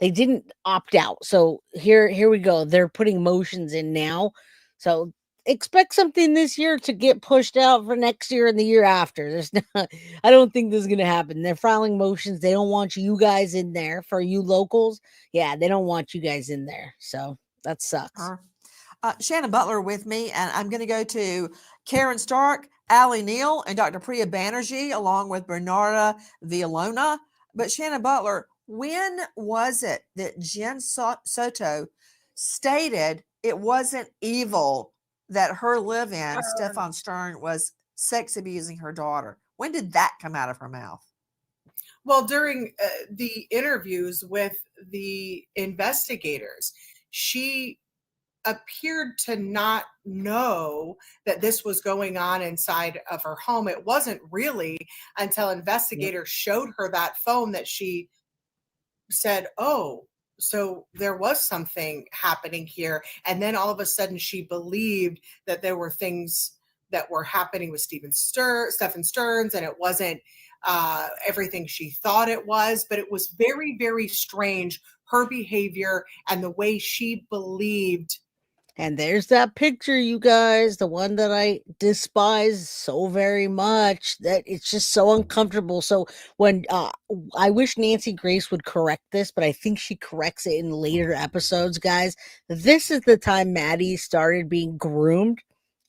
didn't opt out. So here we go. They're putting motions in now. So expect something this year to get pushed out for next year and the year after. I don't think this is going to happen. They're filing motions. They don't want you guys in there. For you locals, yeah, they don't want you guys in there. So that sucks. Shannon Butler with me, and I'm going to go to Karen Stark, Allie Neal, and Dr. Priya Banerjee, along with Bernarda Villalona. But Shannon Butler, when was it that Jen Soto stated it wasn't evil that her live-in, Stephan Sterns, was sex abusing her daughter? When did that come out of her mouth? Well, during the interviews with the investigators, she appeared to not know that this was going on inside of her home. It wasn't really until investigators showed her that phone that she said, oh, so there was something happening here. And then all of a sudden she believed that there were things that were happening with Stephan Sterns, and it wasn't everything she thought it was, but it was very, very strange, her behavior and the way she believed. And there's that picture, you guys, the one that I despise so very much, that it's just so uncomfortable. So when I wish Nancy Grace would correct this, but I think she corrects it in later episodes, guys. This is the time Maddie started being groomed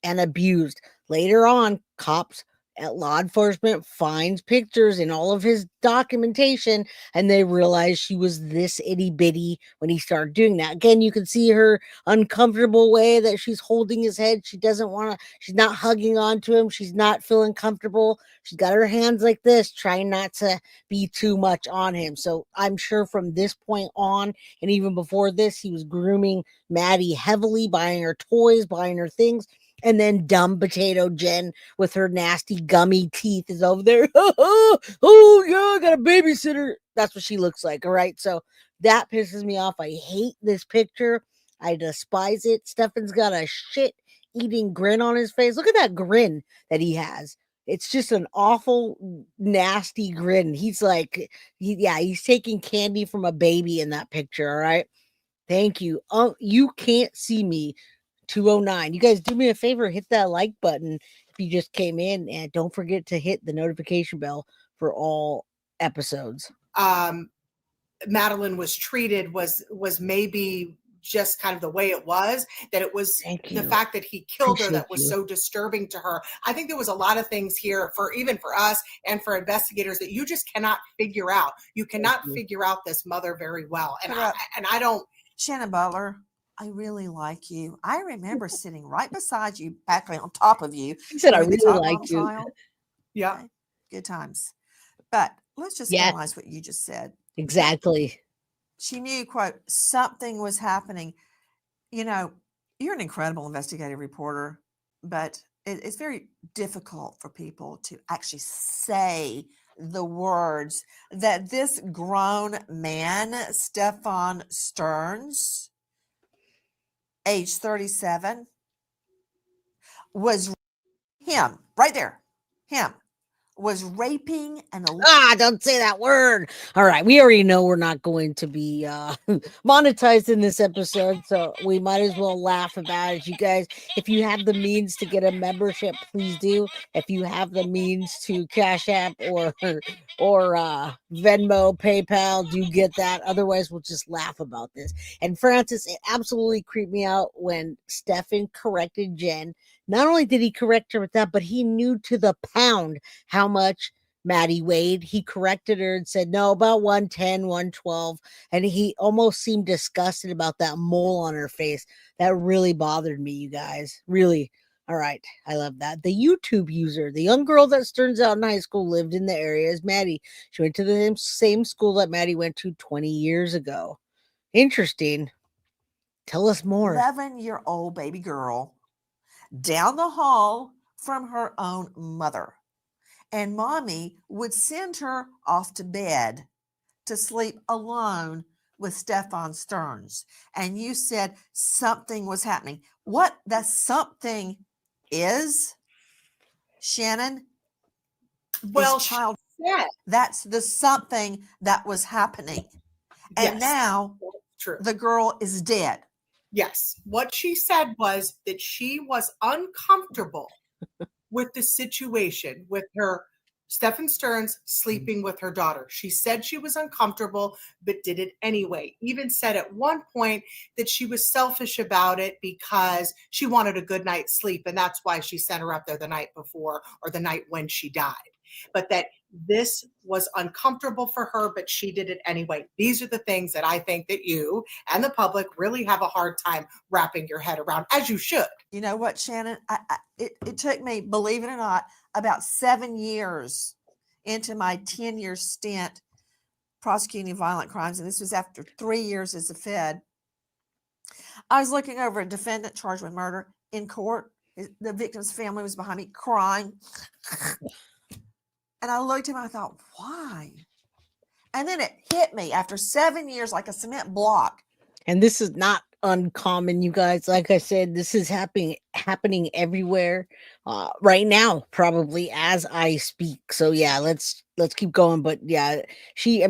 and abused. Later on, cops at law enforcement finds pictures in all of his documentation, and they realize she was this itty bitty when he started doing that. Again, you can see her uncomfortable way that she's holding his head. She doesn't want to, she's not hugging onto him. She's not feeling comfortable. She's got her hands like this, trying not to be too much on him. So I'm sure from this point on, and even before this, he was grooming Maddie heavily, buying her toys, buying her things. And then dumb potato Jen with her nasty gummy teeth is over there. Oh, yeah, I got a babysitter. That's what she looks like. All right. So that pisses me off. I hate this picture. I despise it. Stephan's got a shit eating grin on his face. Look at that grin that he has. It's just an awful, nasty grin. He's like, he's taking candy from a baby in that picture. All right. Thank you. Oh, you can't see me. 209. You guys do me a favor, hit that like button if you just came in, and don't forget to hit the notification bell for all episodes. Madeline was treated was maybe just kind of the way it was, that it was the fact that he killed her that was so disturbing to her. I think there was a lot of things here for us and for investigators that you just cannot figure out. You cannot figure out this mother very well. And I don't. Shannon Butler, I really like you. I remember sitting right beside you, back on top of you. He said, I really like you. Trial. Yeah. Okay. Good times. But let's just analyze what you just said. Exactly. She knew, quote, something was happening. You know, you're an incredible investigative reporter, but it's very difficult for people to actually say the words that this grown man, Stephan Sterns, age 37, was him right there. Him was raping an don't say that word. All right, we already know we're not going to be monetized in this episode, so we might as well laugh about it. You guys, if you have the means to get a membership, please do. If you have the means to Cash App or Venmo, PayPal, do get that. Otherwise, we'll just laugh about this. And Francis, it absolutely creeped me out when Stephan corrected Jen. Not only did he correct her with that, but he knew to the pound how much Maddie weighed. He corrected her and said, no, about 110, 112. And he almost seemed disgusted about that mole on her face. That really bothered me, you guys. Really. All right. I love that. The YouTube user, the young girl that Sterns out in high school, lived in the area as Maddie. She went to the same school that Maddie went to 20 years ago. Interesting. Tell us more. 11-year-old baby girl down the hall from her own mother. And mommy would send her off to bed to sleep alone with Stephan Sterns. And you said something was happening. What that something is, Shannon? Well, child. Yeah. That's the something that was happening. And Yes. now True. The girl is dead. Yes. What she said was that she was uncomfortable with the situation with her Stephan Sterns sleeping with her daughter. She said she was uncomfortable, but did it anyway. Even said at one point that she was selfish about it because she wanted a good night's sleep. And that's why she sent her up there the night before or the night when she died. But that this was uncomfortable for her, but she did it anyway. These are the things that I think that you and the public really have a hard time wrapping your head around, as you should. You know what, Shannon? It took me, believe it or not, about 7 years into my 10-year stint prosecuting violent crimes, and this was after 3 years as a Fed. I was looking over a defendant charged with murder in court. The victim's family was behind me crying. And I looked at him and I thought, why? And then it hit me after 7 years like a cement block. And this is not uncommon, you guys. Like I said, this is happening everywhere right now, probably as I speak. So yeah, let's keep going. But yeah, she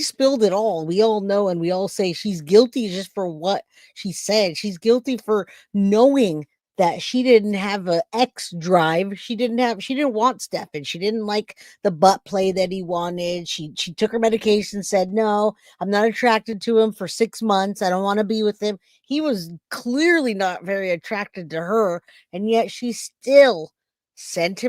spilled it all. We all know, and we all say she's guilty just for what she said. She's guilty for knowing that she didn't have an X drive. She didn't want Stephan. She didn't like the butt play that he wanted. She took her medication, said, no, I'm not attracted to him for 6 months. I don't want to be with him. He was clearly not very attracted to her. And yet she still sent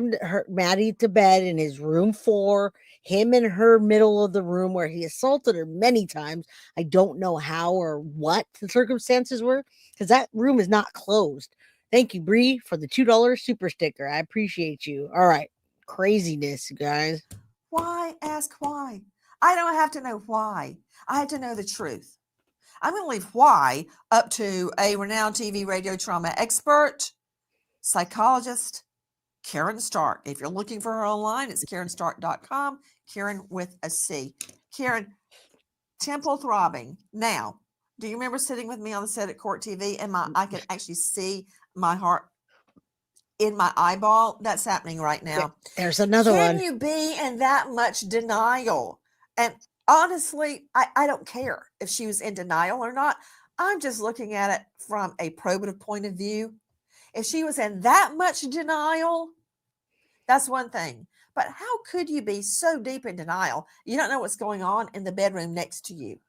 Maddie to bed in his room 4, him in her middle of the room where he assaulted her many times. I don't know how or what the circumstances were, because that room is not closed. Thank you, Bree, for the $2 super sticker. I appreciate you. All right. Craziness, you guys. Why? Ask why. I don't have to know why. I have to know the truth. I'm going to leave why up to a renowned TV radio trauma expert, psychologist, Karen Stark. If you're looking for her online, it's KarenStark.com. Karen with a C. Karen, temple throbbing. Now, do you remember sitting with me on the set at Court TV and I could actually see my heart in my eyeball? That's happening right now. There's another one. Can you be in that much denial? And honestly, I don't care if she was in denial or not. I'm just looking at it from a probative point of view. If she was in that much denial, that's one thing. But how could you be so deep in denial? You don't know what's going on in the bedroom next to you.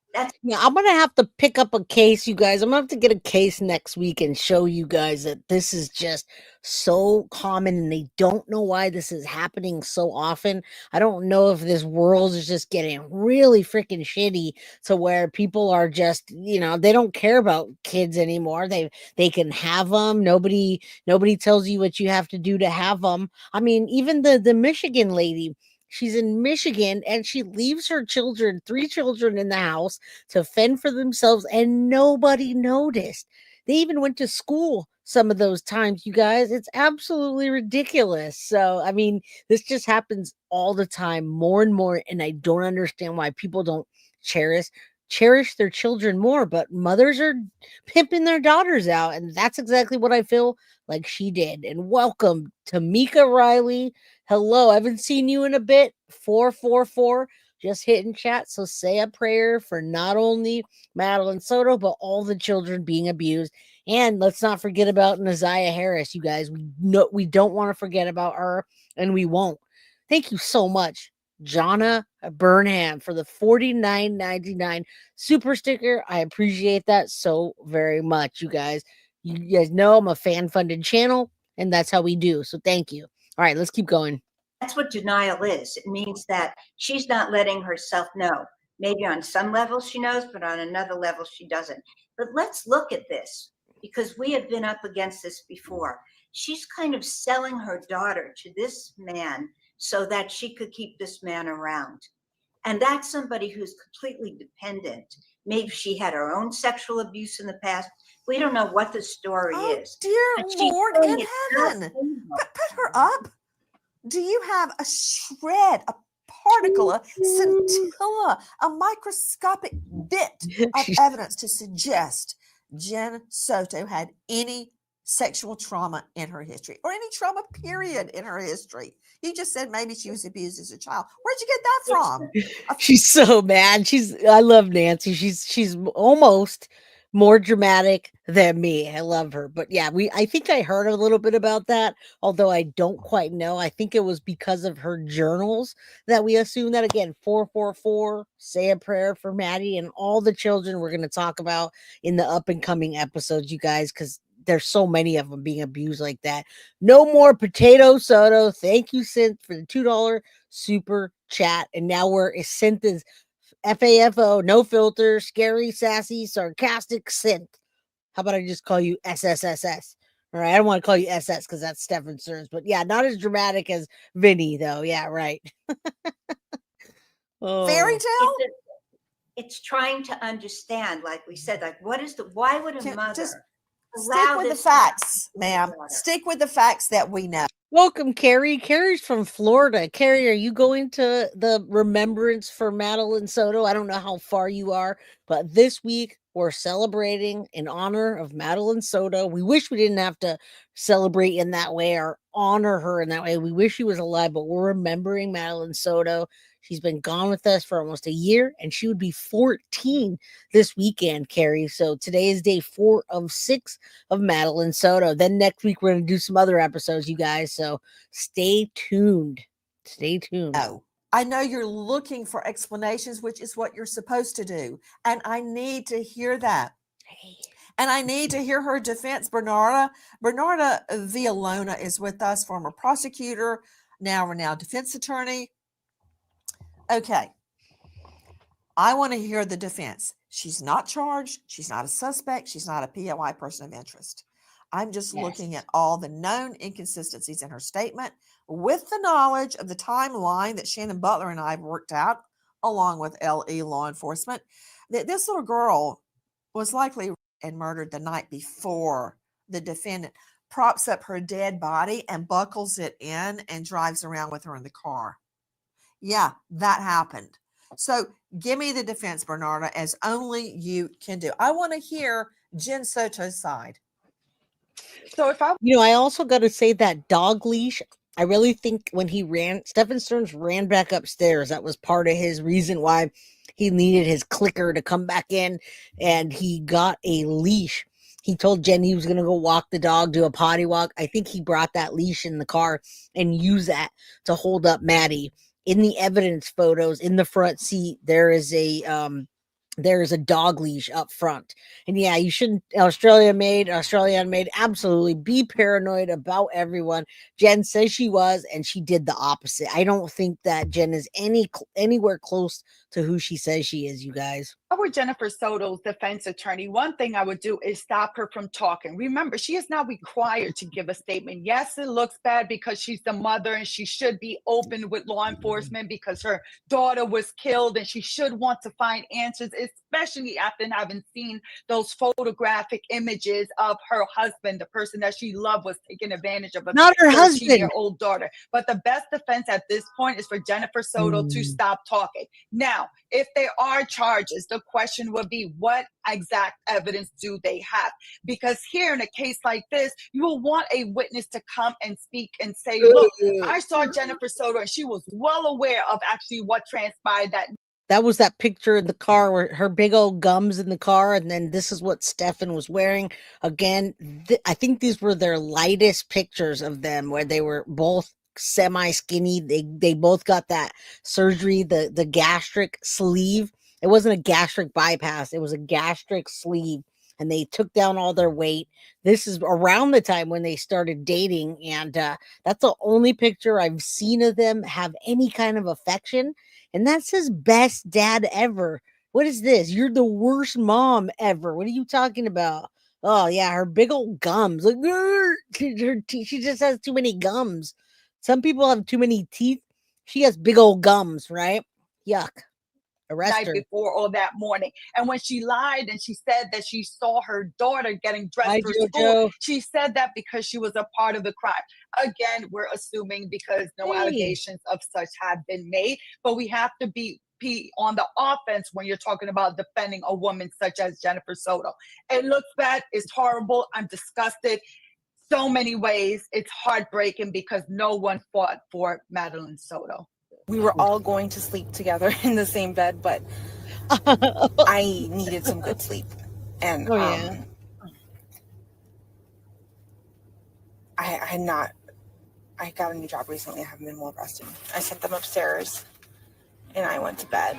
Yeah, I'm going to have to pick up a case, you guys. I'm going to have to get a case next week and show you guys that this is just so common and they don't know why this is happening so often. I don't know if this world is just getting really freaking shitty to where people are just, they don't care about kids anymore. They can have them. Nobody tells you what you have to do to have them. I mean, even the Michigan lady, she's in Michigan and she leaves her 3 children in the house to fend for themselves and nobody noticed. They even went to school some of those times, you guys. It's absolutely ridiculous. So, I mean, this just happens all the time, more and more. And I don't understand why people don't cherish their children more, but mothers are pimping their daughters out. And that's exactly what I feel like she did. And welcome to Mika Riley. Hello, I haven't seen you in a bit. 444, just hitting chat. So say a prayer for not only Madeline Soto, but all the children being abused. And let's not forget about Naziah Harris, you guys. We don't want to forget about her, and we won't. Thank you so much, Jonna Burnham, for the $49.99 super sticker. I appreciate that so very much, you guys. You guys know I'm a fan-funded channel, and that's how we do. So thank you. All right, let's keep going. That's what denial is. It means that she's not letting herself know. Maybe on some level she knows, but on another level she doesn't. But let's look at this, because we have been up against this before. She's kind of selling her daughter to this man so that she could keep this man around. And that's somebody who's completely dependent. Maybe she had her own sexual abuse in the past. We don't know what the story is. Dear Lord in heaven, put her up. Do you have a shred, a particle, a scintilla, a microscopic bit of evidence to suggest Jen Soto had any sexual trauma in her history, or any trauma period in her history? You just said maybe she was abused as a child. Where'd you get that from? She's so mad. I love Nancy. She's almost more dramatic than me. I love her. But yeah, I think I heard a little bit about that, although I don't quite know. I think it was because of her journals that we assume that. Again, 444, say a prayer for Maddie and all the children we're going to talk about in the up and coming episodes, you guys, because there's so many of them being abused like that. No more Potato Soto. Thank you, Synth, for the $2 super chat. And now we're Synth FAFO, no filter, scary, sassy, sarcastic Synth. How about I just call you SSSS? All right, I don't want to call you SS because that's Stephan Sterns, but yeah, not as dramatic as Vinny, though. Yeah, right. Fairy tale? It's trying to understand, like we said, like why would a mother just allow stick with the this facts, ma'am. Stick with the facts that we know. Welcome, Carrie. Carrie's from Florida. Carrie, are you going to the Remembrance for Madeline Soto? I don't know how far you are, but this week we're celebrating in honor of Madeline Soto. We wish we didn't have to celebrate in that way or honor her in that way. We wish she was alive, but we're remembering Madeline Soto. She's been gone with us for almost a year, and she would be 14 this weekend, Carrie. So today is day 4 of 6 of Madeline Soto. Then next week, we're going to do some other episodes, you guys. So stay tuned. Stay tuned. Oh, I know you're looking for explanations, which is what you're supposed to do. And I need to hear that. And I need to hear her defense. Bernarda Villalona is with us, former prosecutor, now renowned defense attorney. Okay. I want to hear the defense. She's not charged. She's not a suspect. She's not a POI, person of interest. I'm just looking at all the known inconsistencies in her statement with the knowledge of the timeline that Shannon Butler and I have worked out, along with LE law enforcement, that this little girl was likely and murdered the night before the defendant props up her dead body and buckles it in and drives around with her in the car. Yeah, that happened. So give me the defense, Bernarda, as only you can do. I want to hear Jen Soto's side. So I also got to say that dog leash, I really think when Stephan Sterns ran back upstairs, that was part of his reason why he needed his clicker to come back in, and he got a leash. He told Jen he was going to go walk the dog, do a potty walk. I think he brought that leash in the car and used that to hold up Maddie. In the evidence photos in the front seat, there is a dog leash up front. And yeah, you shouldn't, Australian made, absolutely be paranoid about everyone. Jen says she was, and she did the opposite. I don't think that Jen is anywhere close to who she says she is, you guys. If I were Jennifer Soto's defense attorney, one thing I would do is stop her from talking. Remember, she is not required to give a statement. Yes, it looks bad because she's the mother and she should be open with law enforcement because her daughter was killed and she should want to find answers, especially after having seen those photographic images of her husband, the person that she loved was taking advantage of a Not her husband. 13-year-old daughter. But the best defense at this point is for Jennifer Soto to stop talking. Now, if there are charges, the question would be, what exact evidence do they have? Because here in a case like this, you will want a witness to come and speak and say, look, I saw Jennifer Soto and she was well aware of actually what transpired that was that picture in the car where her big old gums in the car. And then this is what Stephan was wearing. Again, I think these were their lightest pictures of them where they were both semi skinny. They both got that surgery, the gastric sleeve. It wasn't a gastric bypass. It was a gastric sleeve. And they took down all their weight. This is around the time when they started dating. And that's the only picture I've seen of them have any kind of affection. And that says best dad ever. What is this? You're the worst mom ever. What are you talking about? Oh, yeah, her big old gums. Like, she just has too many gums. Some people have too many teeth. She has big old gums, right? Yuck. Arrest night her. before or that morning. And when she lied and she said that she saw her daughter getting dressed for school, she said that because she was a part of the crime. Again, we're assuming because no allegations of such have been made, but we have to be on the offense when you're talking about defending a woman such as Jennifer Soto. It looks bad. It's horrible. I'm disgusted. So many ways. It's heartbreaking because no one fought for Madeline Soto. We were all going to sleep together in the same bed, but I needed some good sleep. And I got a new job recently. I haven't been well rested. I sent them upstairs and I went to bed.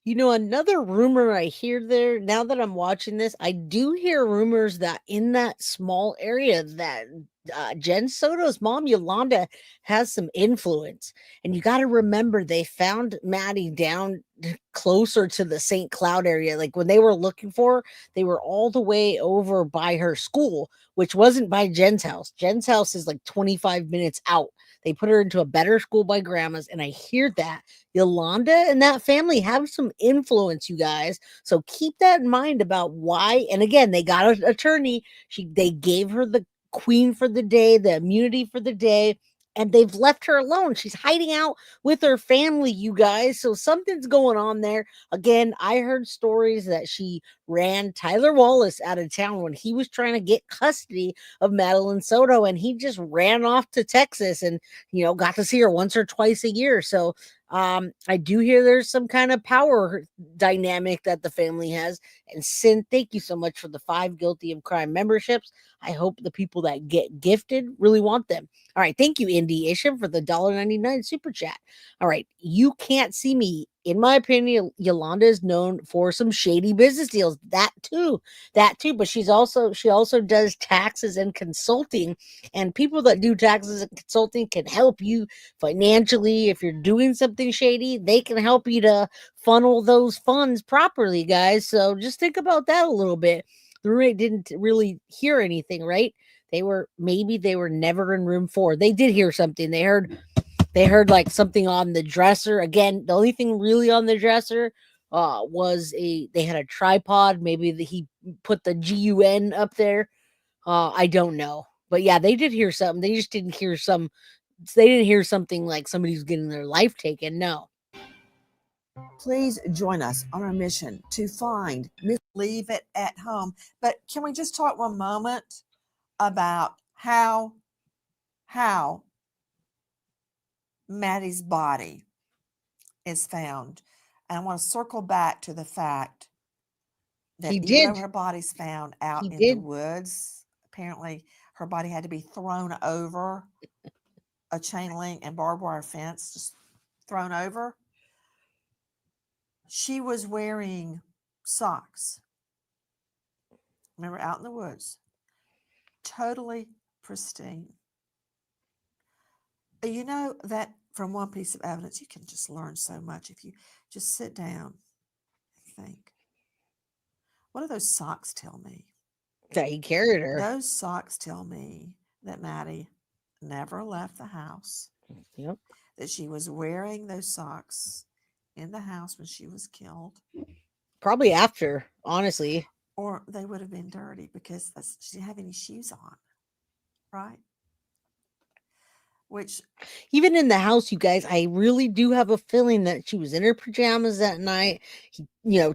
You know, another rumor I hear there, now that I'm watching this, I do hear rumors that in that small area that Jen Soto's mom, Yolanda, has some influence. And you got to remember, they found Maddie down closer to the St. Cloud area. Like when they were looking for her, they were all the way over by her school, which wasn't by Jen's house. Jen's house is like 25 minutes out. They put her into a better school by grandma's. And I hear that Yolanda and that family have some influence, you guys. So keep that in mind about why. And again, they got an attorney. They gave her the queen for the day, the immunity for the day, and they've left her alone. She's hiding out with her family, you guys. So something's going on there. Again, I heard stories that she ran Tyler Wallace out of town when he was trying to get custody of Madeline Soto, and he just ran off to Texas and, you know, got to see her once or twice a year. So I do hear there's some kind of power dynamic that the family has. And Sin, thank you so much for the 5 guilty of crime memberships. I hope the people that get gifted really want them. All right. Thank you, Indy Isham, for the $1.99 super chat. All right. You can't see me. In my opinion, Yolanda is known for some shady business deals. That too. But she also does taxes and consulting. And people that do taxes and consulting can help you financially. If you're doing something shady, they can help you to funnel those funds properly, guys. So just think about that a little bit. The roommate didn't really hear anything, right? They were never in room 4. They did hear something. They heard like something on the dresser. Again, the only thing really on the dresser was they had a tripod. Maybe he put the GUN up there. I don't know. But yeah, they did hear something. They just didn't hear they didn't hear something like somebody's getting their life taken. No. Please join us on our mission to find Leave It at Home. But can we just talk one moment about how Maddie's body is found? And I want to circle back to the fact that even though her body's found out in the woods, apparently her body had to be thrown over a chain link and barbed wire fence, just thrown over. She was wearing socks. Remember, out in the woods, totally pristine. You know that from one piece of evidence, you can just learn so much if you just sit down and think. What do those socks tell me? That he carried her. Those socks tell me that Maddie never left the house. Yep. That she was wearing those socks in the house when she was killed. Probably after, honestly. Or they would have been dirty because she didn't have any shoes on. Right? Which, even in the house, you guys, I really do have a feeling that she was in her pajamas that night. He,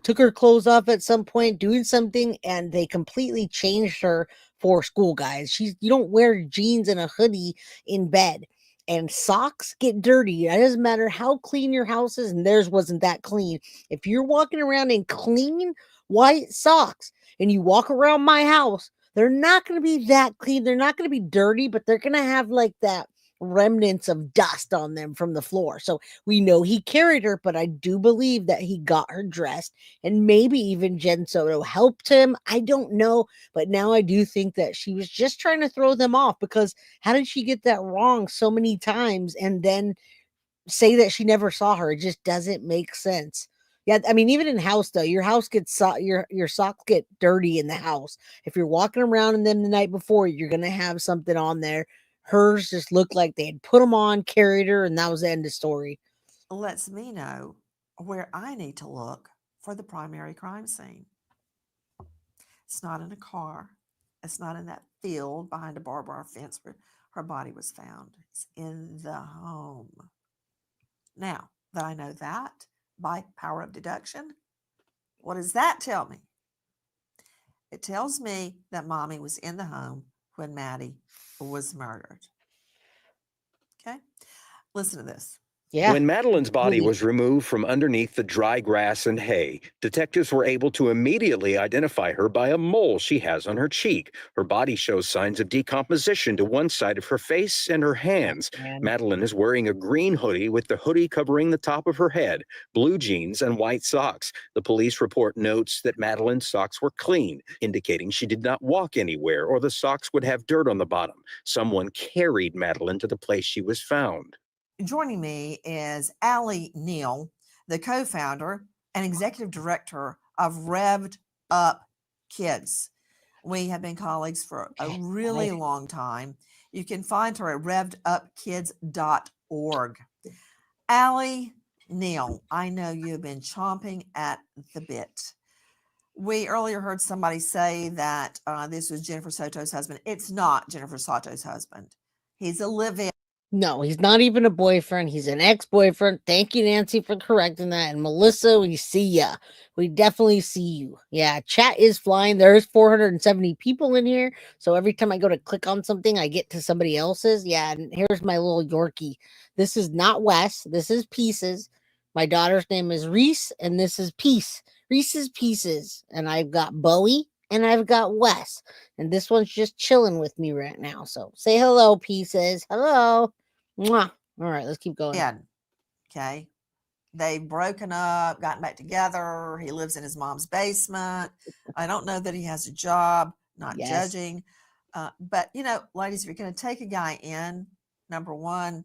took her clothes off at some point, doing something, and they completely changed her for school, guys. You don't wear jeans and a hoodie in bed. And socks get dirty. It doesn't matter how clean your house is, and theirs wasn't that clean. If you're walking around in clean white socks and you walk around my house, they're not going to be that clean. They're not going to be dirty, but they're going to have like that remnants of dust on them from the floor. So we know he carried her, but I do believe that he got her dressed, and maybe even Jen Soto helped him. I don't know, but now I do think that she was just trying to throw them off, because how did she get that wrong so many times and then say that she never saw her? It just doesn't make sense. Yeah, I mean, even in house though, your house gets your socks get dirty in the house. If you're walking around in them the night before, you're gonna have something on there. Hers just looked like they had put them on, carried her, and that was the end of the story. Lets me know where I need to look for the primary crime scene. It's not in a car. It's not in that field behind a barbed wire fence where her body was found. It's in the home. Now that I know that by power of deduction, what does that tell me? It tells me that Mommy was in the home when Maddie was murdered. Okay, listen to this. Yeah. When Madeline's body was removed from underneath the dry grass and hay, detectives were able to immediately identify her by a mole she has on her cheek. Her body shows signs of decomposition to one side of her face and her hands. Madeline is wearing a green hoodie with the hoodie covering the top of her head, blue jeans, and white socks. The police report notes that Madeline's socks were clean, indicating she did not walk anywhere or the socks would have dirt on the bottom. Someone carried Madeline to the place she was found. Joining me is Allie Neal, the co-founder and executive director of Revved Up Kids. We have been colleagues for a really long time. You can find her at revvedupkids.org. Allie Neal, I know you've been chomping at the bit. We earlier heard somebody say that this was Jennifer Soto's husband. It's not Jennifer Soto's husband. He's a live-in. No, he's not even a boyfriend. He's an ex-boyfriend. Thank you, Nancy, for correcting that. And Melissa, we see ya. We definitely see you. Yeah, chat is flying. There's 470 people in here. So every time I go to click on something, I get to somebody else's. Yeah, and here's my little Yorkie. This is not Wes. This is Pieces. My daughter's name is Reese, and this is Peace. Reese's Pieces. And I've got Bowie, and I've got Wes. And this one's just chilling with me right now. So say hello, Pieces. Hello. Mwah. All right, let's keep going. Yeah. Okay. They've broken up, gotten back together. He lives in his mom's basement. I don't know that he has a job, not judging. But, ladies, if you're going to take a guy in, number one,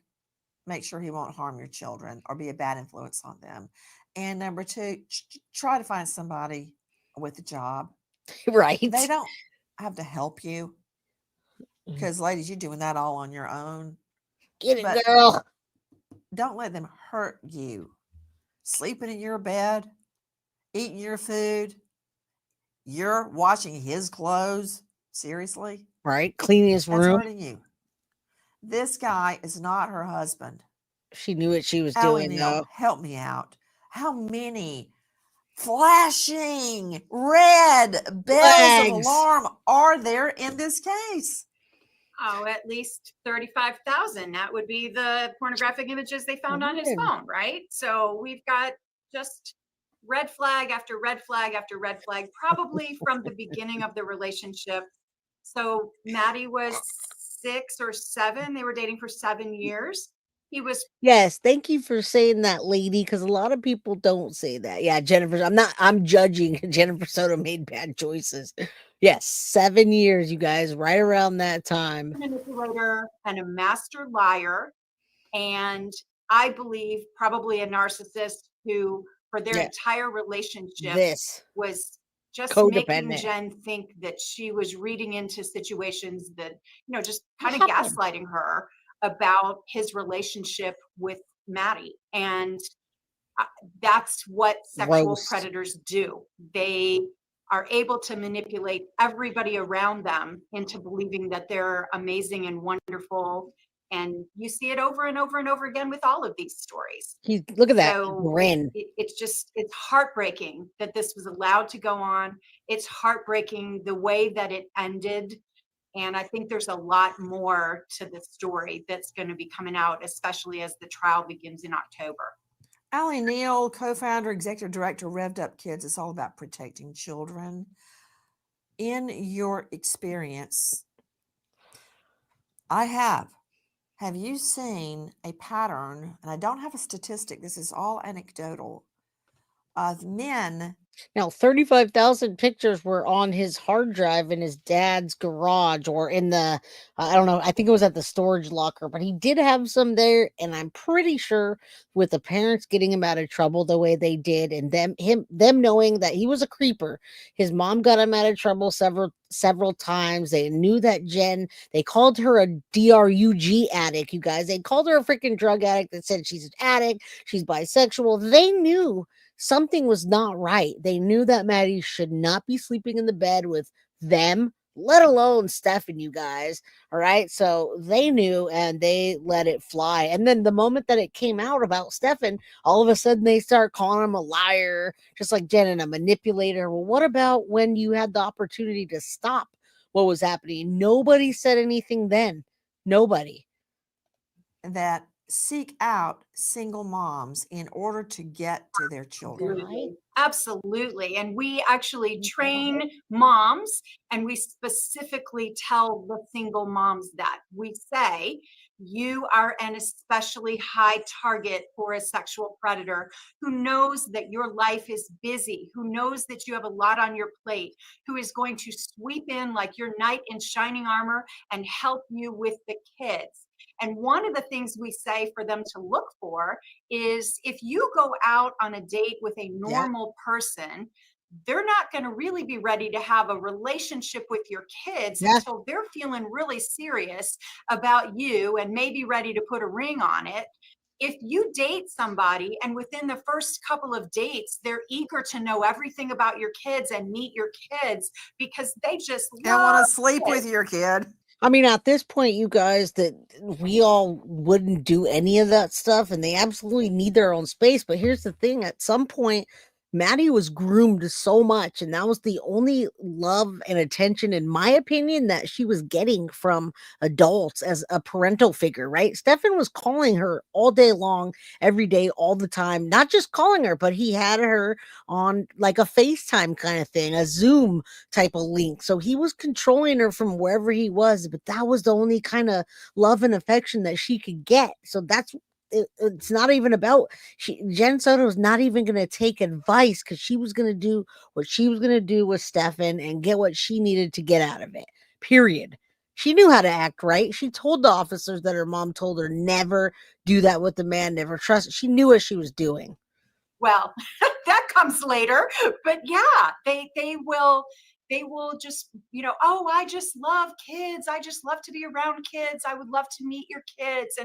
make sure he won't harm your children or be a bad influence on them. And number two, try to find somebody with a job. Right. They don't have to help you because, ladies, you're doing that all on your own. Get it, girl. Don't let them hurt you. Sleeping in your bed, eating your food, you're washing his clothes. Seriously? Right. Cleaning his room. That's hurting you. This guy is not her husband. She knew what she was Allie doing, Neal, though. help me out. How many flashing red bells of alarm are there in this case? Oh, at least 35,000. That would be the pornographic images they found on his phone, right? So we've got just red flag after red flag after red flag, probably from the beginning of the relationship. So Maddie was 6 or 7. They were dating for 7 years. He was. Yes, thank you for saying that, lady, because a lot of people don't say that. Yeah, Jennifer, I'm judging. Jennifer Soto made bad choices. Yes, 7 years, you guys, right around that time. A manipulator and a master liar. And I believe probably a narcissist who, for their Yeah. entire relationship, This was just making codependent. Jen think that she was reading into situations that, you know, just kind of What happened? gaslighting her about his relationship with Maddie. And that's what sexual Gross. predators do. They are able to manipulate everybody around them into believing that they're amazing and wonderful. And you see it over and over and over again with all of these stories. Look at that So grin. it's heartbreaking that this was allowed to go on. It's heartbreaking the way that it ended. And I think there's a lot more to the story that's going to be coming out, especially as the trial begins in October. Allie Neal, co-founder, executive director, Revved Up Kids. It's all about protecting children. In your experience, have you seen a pattern, and I don't have a statistic, this is all anecdotal, of men? Now, 35,000 pictures were on his hard drive in his dad's garage or in the, I don't know, I think it was at the storage locker, but he did have some there. And I'm pretty sure with the parents getting him out of trouble the way they did, and them knowing that he was a creeper, his mom got him out of trouble several times. They knew that Jen, they called her a DRUG addict, you guys. They called her a freaking drug addict that said she's an addict, she's bisexual. They knew something was not right. They knew that Maddie should not be sleeping in the bed with them, let alone Stephan, you guys. All right. So they knew and they let it fly. And then the moment that it came out about Stephan, all of a sudden they start calling him a liar, just like Jen, and a manipulator. Well, what about when you had the opportunity to stop what was happening? Nobody said anything then. Nobody. That seek out single moms in order to get to their children. Absolutely. And we actually train moms, and we specifically tell the single moms that we say, you are an especially high target for a sexual predator who knows that your life is busy, who knows that you have a lot on your plate, who is going to sweep in like your knight in shining armor and help you with the kids. And one of the things we say for them to look for is if you go out on a date with a normal person, they're not going to really be ready to have a relationship with your kids until they're feeling really serious about you and maybe ready to put a ring on it. If you date somebody and within the first couple of dates, they're eager to know everything about your kids and meet your kids because they just want to sleep with your kid. I mean, at this point, you guys, that we all wouldn't do any of that stuff, and they absolutely need their own space. But here's the thing. At some point, Maddie was groomed so much, and that was the only love and attention, in my opinion, that she was getting from adults as a parental figure, right? Stephan was calling her all day long, every day, all the time. Not just calling her, but he had her on like a FaceTime kind of thing, a Zoom type of link. So he was controlling her from wherever he was, but that was the only kind of love and affection that she could get. So that's it's not even about Jen Soto is not even going to take advice because she was going to do what she was going to do with Stephan and get what she needed to get out of it. Period. She knew how to act right. She told the officers that her mom told her never do that with the man, never trust. She knew what she was doing. Well, that comes later, but yeah, they will just, you know, oh, I just love kids. I just love to be around kids. I would love to meet your kids.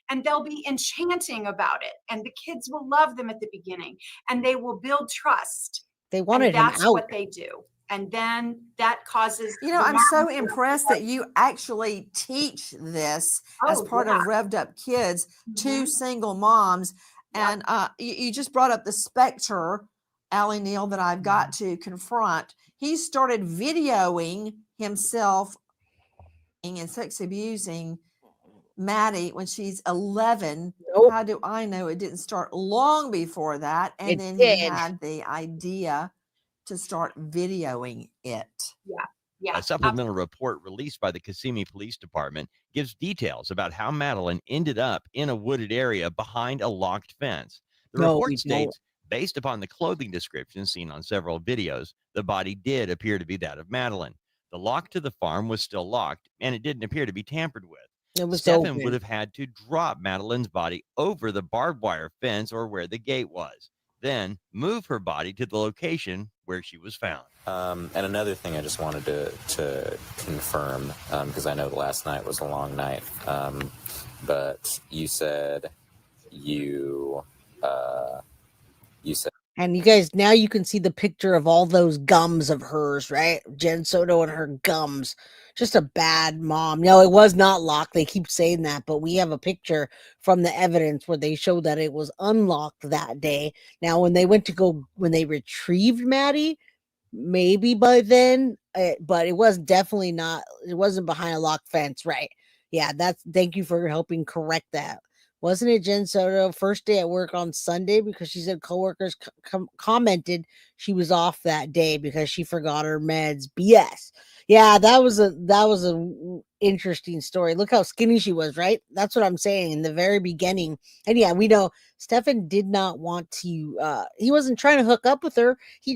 And they'll be enchanting about it. And the kids will love them at the beginning and they will build trust. They wanted him out. That's what they do. And then that causes, you know, I'm so impressed that you actually teach this as part of Revved Up Kids to single moms. And you just brought up the specter, Allie Neal, that I've got to confront. He started videoing himself and sex abusing Maddie when she's 11. Nope. How do I know it didn't start long before that? And then he had the idea to start videoing it. Yeah. A supplemental report released by the Kissimmee Police Department gives details about how Madeline ended up in a wooded area behind a locked fence. The report states, based upon the clothing description seen on several videos, the body did appear to be that of Madeline. The lock to the farm was still locked, and it didn't appear to be tampered with. It was Stephan open. would have had to drop Madeline's body over the barbed wire fence or where the gate was, then move her body to the location where she was found. And another thing I just wanted to confirm, because I know the last night was a long night, but you said you said. And you guys, now you can see the picture of all those gums of hers, right? Jen Soto and her gums. Just a bad mom. No, it was not locked. They keep saying that, but we have a picture from the evidence where they show that it was unlocked that day. Now, when they retrieved Maddie, maybe by then, but it was definitely not, it wasn't behind a locked fence, right? Yeah, thank you for helping correct that. Wasn't it Jen Soto first day at work on Sunday because she said coworkers commented she was off that day because she forgot her meds? BS. Yeah, that was a interesting story. Look how skinny she was, right? That's what I'm saying in the very beginning. And yeah, we know Stephan did not want to, he wasn't trying to hook up with her. He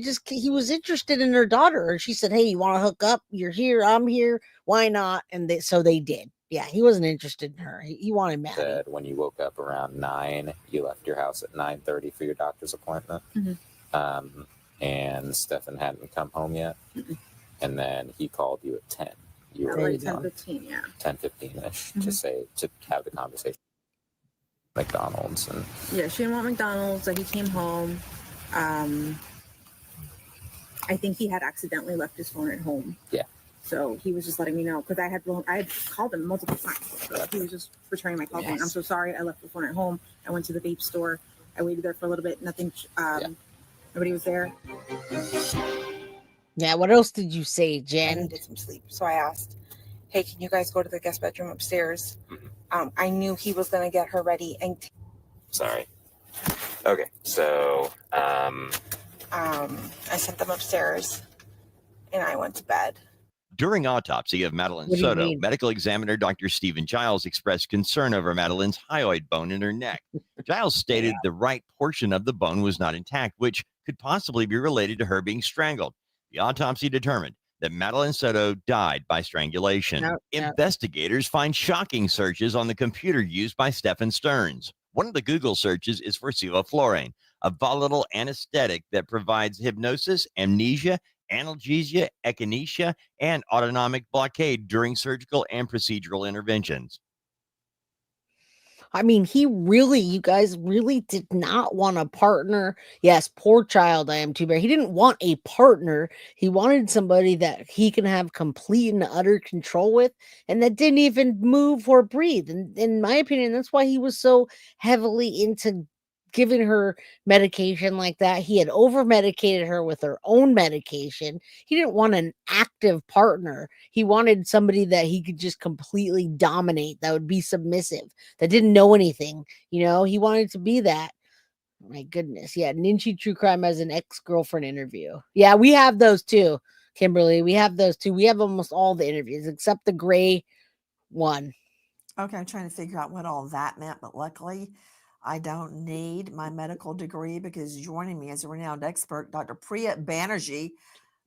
was interested in her daughter. And she said, hey, you want to hook up? You're here. I'm here. Why not? And so they did. Yeah, he wasn't interested in her. He wanted Maddie. Said when you woke up around 9, you left your house at 9:30 for your doctor's appointment. Mm-hmm. And Stephan hadn't come home yet. Mm-mm. And then he called you at 10. You were Like 10:15, yeah. 10:15-ish Mhm. to have the conversation. McDonald's and Yeah, she didn't want McDonald's, so he came home. I think he had accidentally left his phone at home. Yeah. So he was just letting me know because I had called him multiple times. So he was just returning my call saying, I'm so sorry, I left the phone at home. I went to the vape store. I waited there for a little bit. Nothing. Nobody was there. Yeah, what else did you say, Jen? I needed some sleep. So I asked, hey, can you guys go to the guest bedroom upstairs? I knew he was going to get her ready. And sorry. Okay, so I sent them upstairs and I went to bed. During autopsy of Madeline What do you Soto, mean? medical examiner Dr. Stephan Giles expressed concern over Madeline's hyoid bone in her neck. Giles stated the right portion of the bone was not intact, which could possibly be related to her being strangled. The autopsy determined that Madeline Soto died by strangulation. Investigators find shocking searches on the computer used by Stephan Sterns. One of the Google searches is for Sevoflurane, a volatile anesthetic that provides hypnosis, amnesia, analgesia, akinesia, and autonomic blockade during surgical and procedural interventions. I mean, you guys really did not want a partner. Yes, poor child, I am too bad. He didn't want a partner. He wanted somebody that he can have complete and utter control with, and that didn't even move or breathe. And in my opinion, that's why he was so heavily into giving her medication like that. He had over medicated her with her own medication. He didn't want an active partner. He wanted somebody that he could just completely dominate, that would be submissive, that didn't know anything. He wanted to be that. My goodness. Yeah. Ninchi True Crime as an ex-girlfriend interview. Yeah, we have those too, Kimberly. We have those too. We have almost all the interviews except the gray one. Okay, I'm trying to figure out what all that meant, but luckily I don't need my medical degree because joining me is a renowned expert, Dr. Priya Banerjee,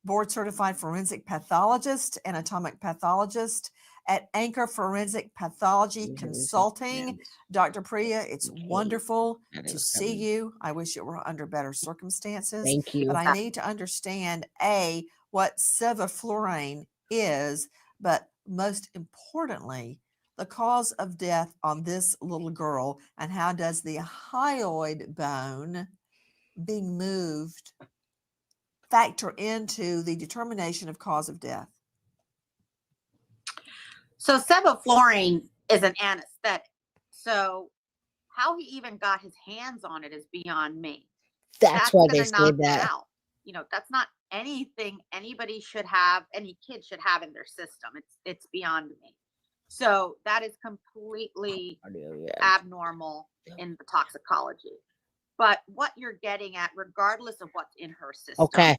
board certified forensic pathologist, anatomic pathologist at Anchor Forensic Pathology Consulting. Dr. Priya, it's wonderful to see you. I wish it were under better circumstances. Thank you. But I need to understand, A, what sevoflurane is, but most importantly, the cause of death on this little girl, and how does the hyoid bone being moved factor into the determination of cause of death? So sevoflurane is an anesthetic. So how he even got his hands on it is beyond me. That's why they gonna say knock that. out. That's not anything anybody should have, any kid should have in their system. It's beyond me. So that is completely abnormal in the toxicology. But what you're getting at, regardless of what's in her system,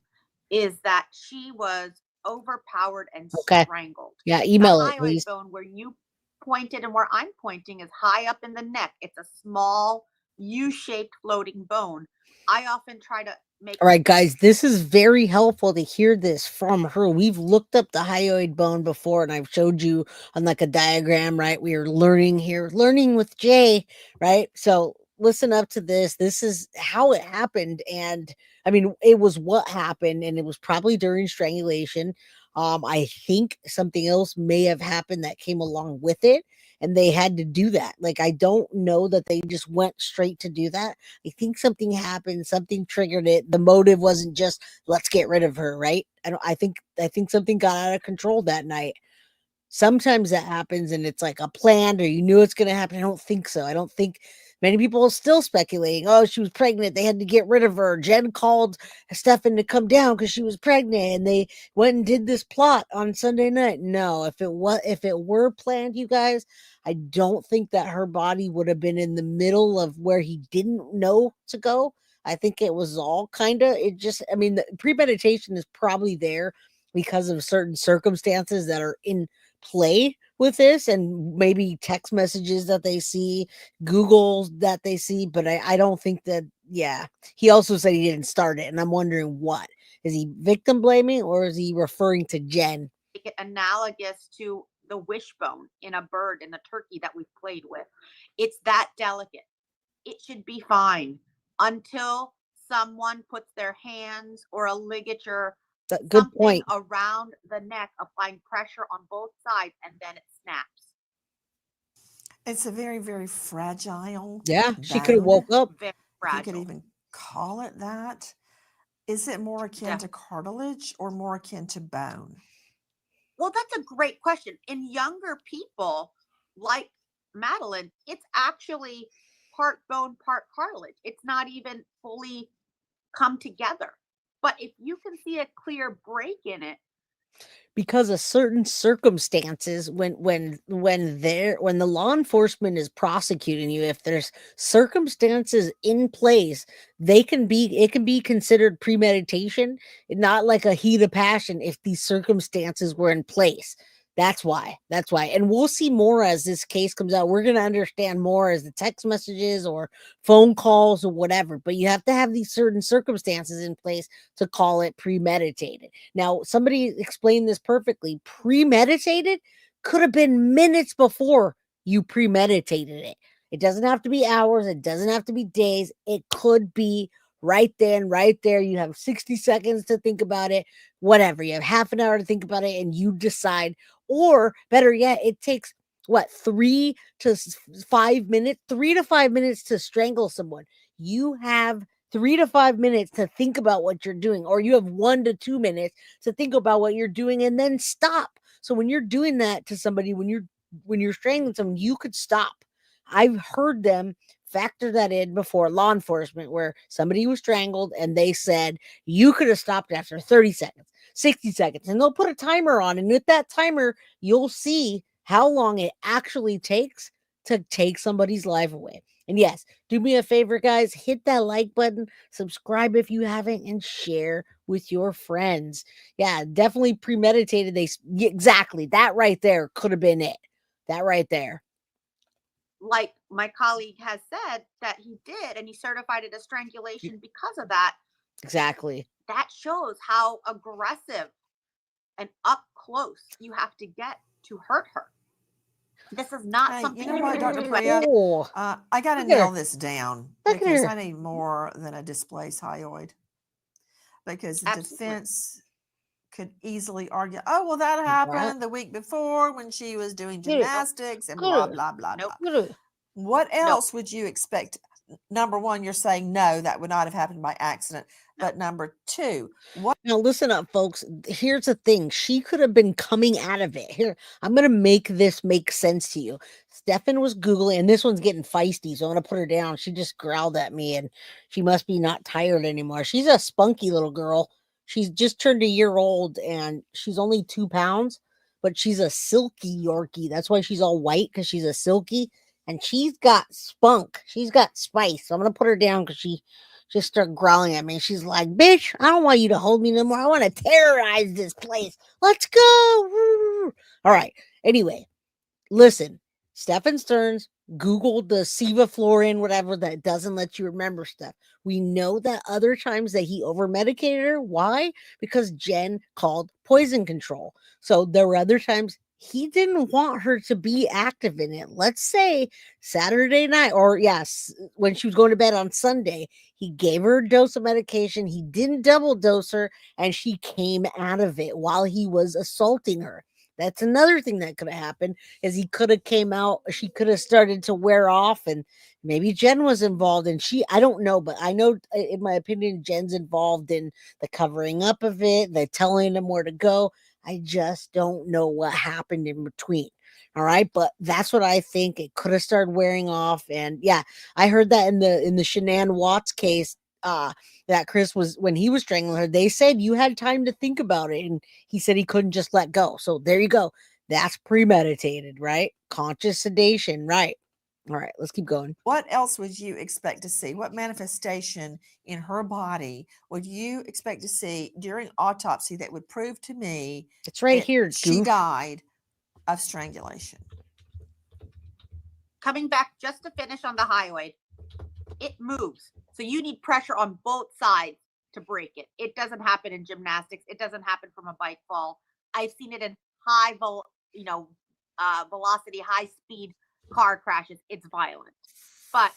is that she was overpowered and strangled. Yeah, email the it, please. hyoid bone where you pointed and where I'm pointing is high up in the neck. It's a small U-shaped floating bone. I often try to make. All right, guys, this is very helpful to hear this from her. We've looked up the hyoid bone before, and I've showed you on like a diagram, right? We are learning here, learning with Jay, right? So listen up to this. This is how it happened. And I mean, it was what happened, and it was probably during strangulation. I think something else may have happened that came along with it, and they had to do that. Like, I don't know that they just went straight to do that. I think something happened, something triggered it. The motive wasn't just let's get rid of her, right? I think something got out of control that night. Sometimes that happens and it's like a planned, or you knew it's going to happen. I don't think so. I don't think many people are still speculating. Oh, she was pregnant. They had to get rid of her. Jen called Stephan to come down because she was pregnant, and they went and did this plot on Sunday night. No, if it were planned, you guys, I don't think that her body would have been in the middle of where he didn't know to go. I think it was all the premeditation is probably there because of certain circumstances that are in play with this, and maybe text messages that they see, Googles that they see, but I don't think that, he also said he didn't start it, and I'm wondering what. Is he victim blaming, or is he referring to Jen? Make it analogous to the wishbone in a bird, in the turkey that we've played with. It's that delicate. It should be fine until someone puts their hands or a ligature, good point, around the neck, applying pressure on both sides, and then it snaps. It's a very, very fragile. Yeah, she could have woke up. Very fragile. You could even call it that. Is it more akin to cartilage or more akin to bone? Well, that's a great question. In younger people like Madeline, it's actually part bone, part cartilage. It's not even fully come together. But if you can see a clear break in it, because of certain circumstances, when the law enforcement is prosecuting you, if there's circumstances in place, it can be considered premeditation, not like a heat of passion if these circumstances were in place. That's why. And we'll see more as this case comes out. We're going to understand more as the text messages or phone calls or whatever. But you have to have these certain circumstances in place to call it premeditated. Now, somebody explained this perfectly. Premeditated could have been minutes before you premeditated it. It doesn't have to be hours. It doesn't have to be days. It could be right then, right there. You have 60 seconds to think about it, whatever. You have half an hour to think about it, and you decide. Or better yet, it takes 3 to 5 minutes to strangle someone. You have 3 to 5 minutes to think about what you're doing, or you have 1 to 2 minutes to think about what you're doing and then stop. So when you're doing that to somebody, when you're strangling someone, you could stop. I've heard them factor that in before, law enforcement, where somebody was strangled and they said you could have stopped after 30 seconds, 60 seconds, and they'll put a timer on, and with that timer you'll see how long it actually takes to take somebody's life away. And yes, do me a favor, guys, hit that like button, subscribe if you haven't, and share with your friends. Yeah, definitely premeditated. Exactly, that right there could have been it. That right there. Like my colleague has said that he did, and he certified it as strangulation because of that. Exactly. That shows how aggressive and up close you have to get to hurt her. This is not something. You know what, Dr. Priya? I got to nail this down because I need more than a displaced hyoid. Because the defense could easily argue, oh, well, that happened the week before when she was doing gymnastics and blah, blah, blah, blah. What else would you expect? Number one, you're saying no, that would not have happened by accident. But number two, what? Now listen up, folks. Here's the thing. She could have been coming out of it. Here, I'm going to make this make sense to you. Stephan was Googling, and this one's getting feisty, so I'm going to put her down. She just growled at me, and she must be not tired anymore. She's a spunky little girl. She's just turned a year old, and she's only 2 pounds, but she's a silky Yorkie. That's why she's all white, because she's a silky, and she's got spunk. She's got spice. So I'm going to put her down because she just started growling at me. She's like, bitch, I don't want you to hold me no more. I want to terrorize this place. Let's go. All right. Anyway, listen. Stephan Sterns Googled the Sevoflurane, whatever, that doesn't let you remember stuff. We know that other times that he over-medicated her. Why? Because Jen called poison control. So there were other times he didn't want her to be active in it. Let's say Saturday night, or yes, when she was going to bed on Sunday, he gave her a dose of medication. He didn't double dose her, and she came out of it while he was assaulting her. That's another thing that could have happened, is he could have came out, she could have started to wear off, and maybe Jen was involved, and I don't know, but I know, in my opinion, Jen's involved in the covering up of it, the telling him where to go. I just don't know what happened in between. All right, but that's what I think. It could have started wearing off, and yeah, I heard that in the Shanann Watts case, that Chris was, when he was strangling her, they said you had time to think about it, and he said he couldn't just let go. So there you go. That's premeditated, right? Conscious sedation, right? All right, let's keep going. What else would you expect to see? What manifestation in her body would you expect to see during autopsy that would prove to me it's right here, she died of strangulation? Coming back just to finish on the hyoid, it moves. So you need pressure on both sides to break it. It doesn't happen in gymnastics. It doesn't happen from a bike fall. I've seen it in velocity, high speed car crashes. It's violent. But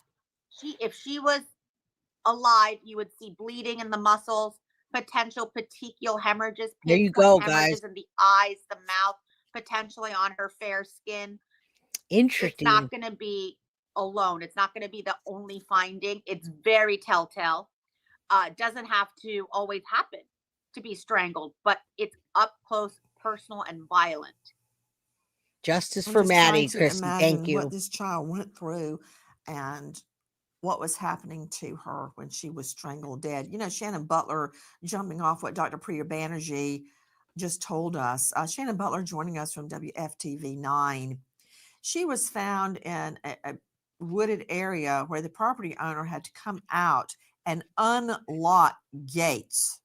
if she was alive, you would see bleeding in the muscles, potential petechial hemorrhages. There you go, hemorrhages guys. in the eyes, the mouth, potentially on her fair skin. Interesting. It's not going to be alone. It's not going to be the only finding. It's very telltale. Doesn't have to always happen to be strangled, but it's up close, personal, and violent. Justice for Maddie, Kristen. Thank you. What this child went through and what was happening to her when she was strangled dead. You know, Shannon Butler, jumping off what Dr. Priya Banerjee just told us. Shannon Butler joining us from WFTV 9. She was found in a wooded area where the property owner had to come out and unlock gates,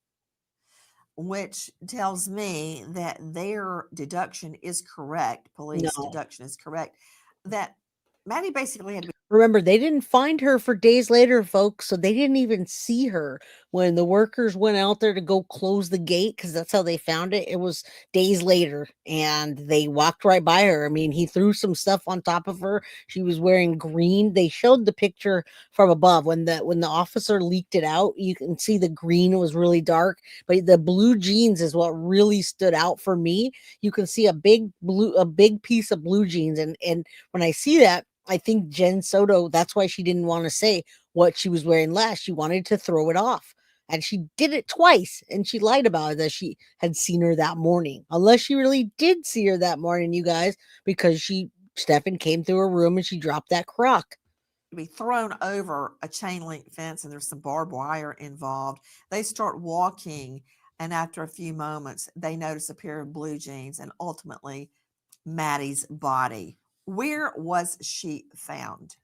which tells me that their deduction is correct. Police deduction is correct. That Maddie basically had to be. Remember, they didn't find her for days later, folks, so they didn't even see her when the workers went out there to go close the gate, because that's how they found it. It was days later, and they walked right by her. I mean, he threw some stuff on top of her. She was wearing green. They showed the picture from above. When the officer leaked it out, you can see the green was really dark, but the blue jeans is what really stood out for me. You can see a big piece of blue jeans, and when I see that, I think Jen Soto, that's why she didn't want to say what she was wearing last. She wanted to throw it off. And she did it twice. And she lied about it, that she had seen her that morning. Unless she really did see her that morning, you guys, because Stephan came through her room and she dropped that crock. Be thrown over a chain link fence, and there's some barbed wire involved. They start walking, and after a few moments, they notice a pair of blue jeans and ultimately Maddie's body. Where was she found?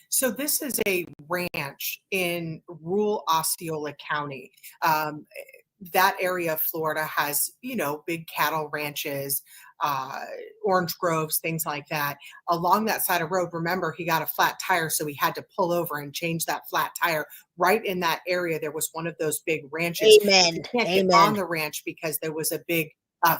So this is a ranch in rural Osceola County. That area of Florida has, big cattle ranches, orange groves, things like that. Along that side of road, remember, he got a flat tire, so he had to pull over and change that flat tire. Right in that area, there was one of those big ranches. Amen. You can't get on the ranch because there was a big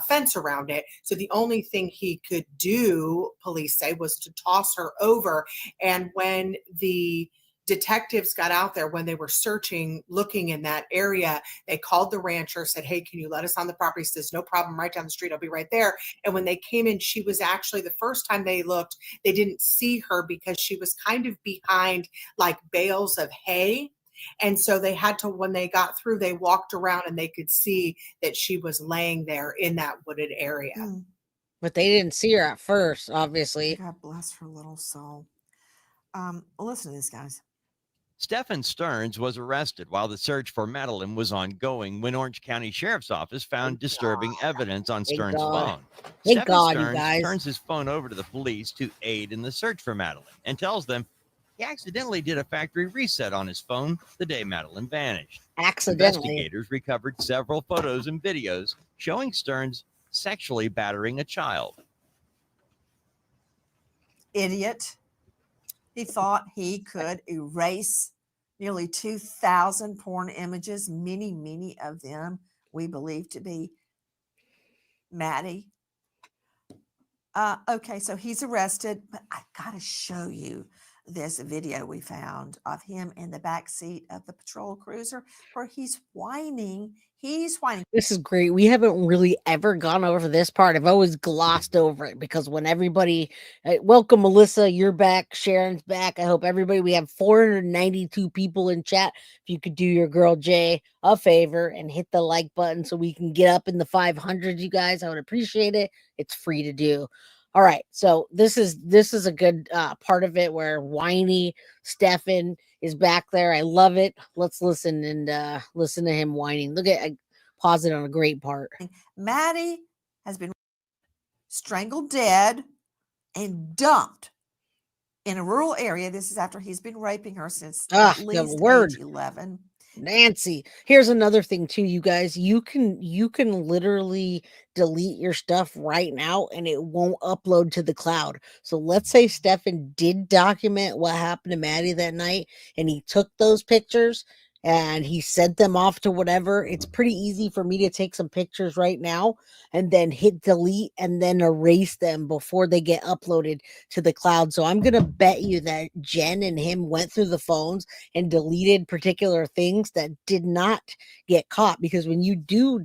fence around it. So the only thing he could do, police say, was to toss her over. And when the detectives got out there, when they were searching, looking in that area, they called the rancher, said, "Hey, can you let us on the property?" He says, "No problem, right down the street. I'll be right there." And when they came in, she was actually, the first time they looked, they didn't see her because she was kind of behind like bales of hay. And so they had to, when they got through, they walked around and they could see that she was laying there in that wooded area. But they didn't see her at first, obviously. God bless her little soul. Listen to this, guys. Stephan Sterns was arrested while the search for Madeline was ongoing when Orange County Sheriff's Office found disturbing evidence on Sterns' phone. Stephan Sterns turns his phone over to the police to aid in the search for Madeline and tells them he accidentally did a factory reset on his phone the day Madeline vanished. Investigators recovered several photos and videos showing Sterns sexually battering a child. idiot. He thought he could erase nearly 2,000 porn images, many of them we believe to be Maddie. Okay, so he's arrested, but I gotta show you this video we found of him in the back seat of the patrol cruiser where he's whining. This is great. We haven't really ever gone over this part. I've always glossed over it because when everybody, welcome Melissa, you're back. Sharon's back. I hope everybody, we have 492 people in chat. If you could do your girl Jay a favor and hit the like button so we can get up in the 500, you guys, I would appreciate it. It's free to do. All right, so this is a good part of it where whiny Stephan is back there. I love it. Let's listen and listen to him whining. Look at, I pause it on a great part. Maddie has been strangled dead and dumped in a rural area. This is after he's been raping her since at least age 11. Nancy, here's another thing too, you guys. You can literally delete your stuff right now and it won't upload to the cloud. So let's say Stephan did document what happened to Maddie that night and he took those pictures and he sent them off to whatever. It's pretty easy for me to take some pictures right now and then hit delete and then erase them before they get uploaded to the cloud. So I'm going to bet you that Jen and him went through the phones and deleted particular things that did not get caught, because when you do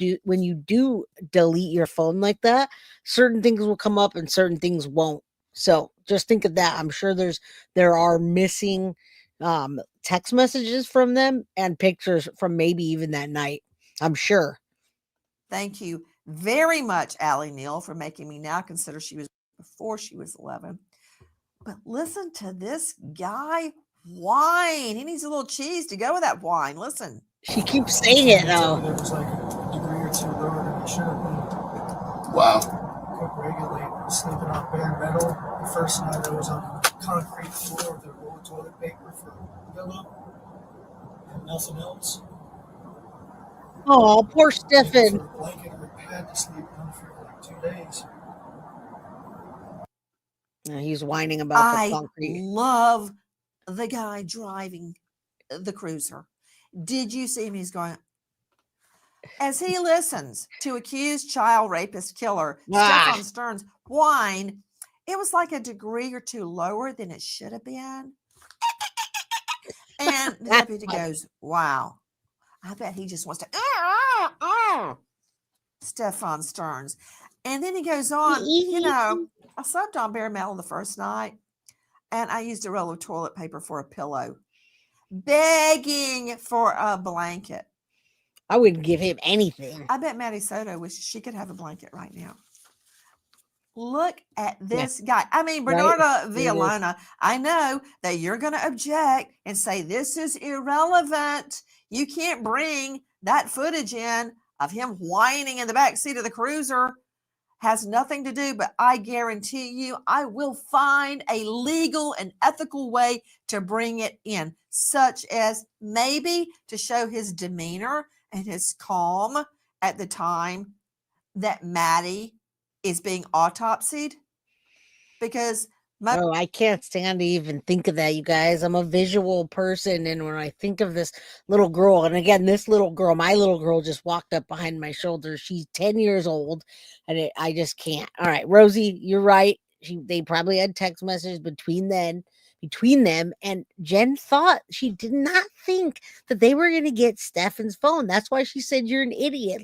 delete your phone like that, certain things will come up and certain things won't. So just think of that. I'm sure there are missing text messages from them and pictures from maybe even that night. I'm sure. Thank you very much, Allie Neal, for making me now consider she was before she was 11. But listen to this guy whine. He needs a little cheese to go with that whine. Listen. She keeps saying it though. There was like a degree or two lower than it should have been. Wow. Couldn't regulate. Sleeping on bare metal. The first night I was on the concrete floor with a roll of toilet paper for a pillow and nothing else. Oh, poor Stephan. For a blanket or a pad to sleep on for like 2 days. He's whining about the concrete. I love the guy driving the cruiser. Did you see him? He's going, as he listens to accused child rapist killer Stephan Sterns whine, it was like a degree or two lower than it should have been. And the deputy goes, wow, I bet he just wants to, Stephan Sterns. And then he goes on, you know, I slept on bare metal the first night and I used a roll of toilet paper for a pillow, begging for a blanket. I wouldn't give him anything. I bet Maddie Soto wishes she could have a blanket right now. Look at this guy. I mean, Bernarda Villalona, I know that you're going to object and say this is irrelevant. You can't bring that footage in of him whining in the back seat of the cruiser. Has nothing to do, but I guarantee you I will find a legal and ethical way to bring it in, such as maybe to show his demeanor and his calm at the time that Maddie is being autopsied. Because I can't stand to even think of that, you guys. I'm a visual person, and when I think of this little girl, and again, this little girl, my little girl just walked up behind my shoulder. She's 10 years old, and I just can't. All right, Rosie, you're right. They probably had text messages between them, and Jen she did not think that they were going to get Stephan's phone. That's why she said, you're an idiot.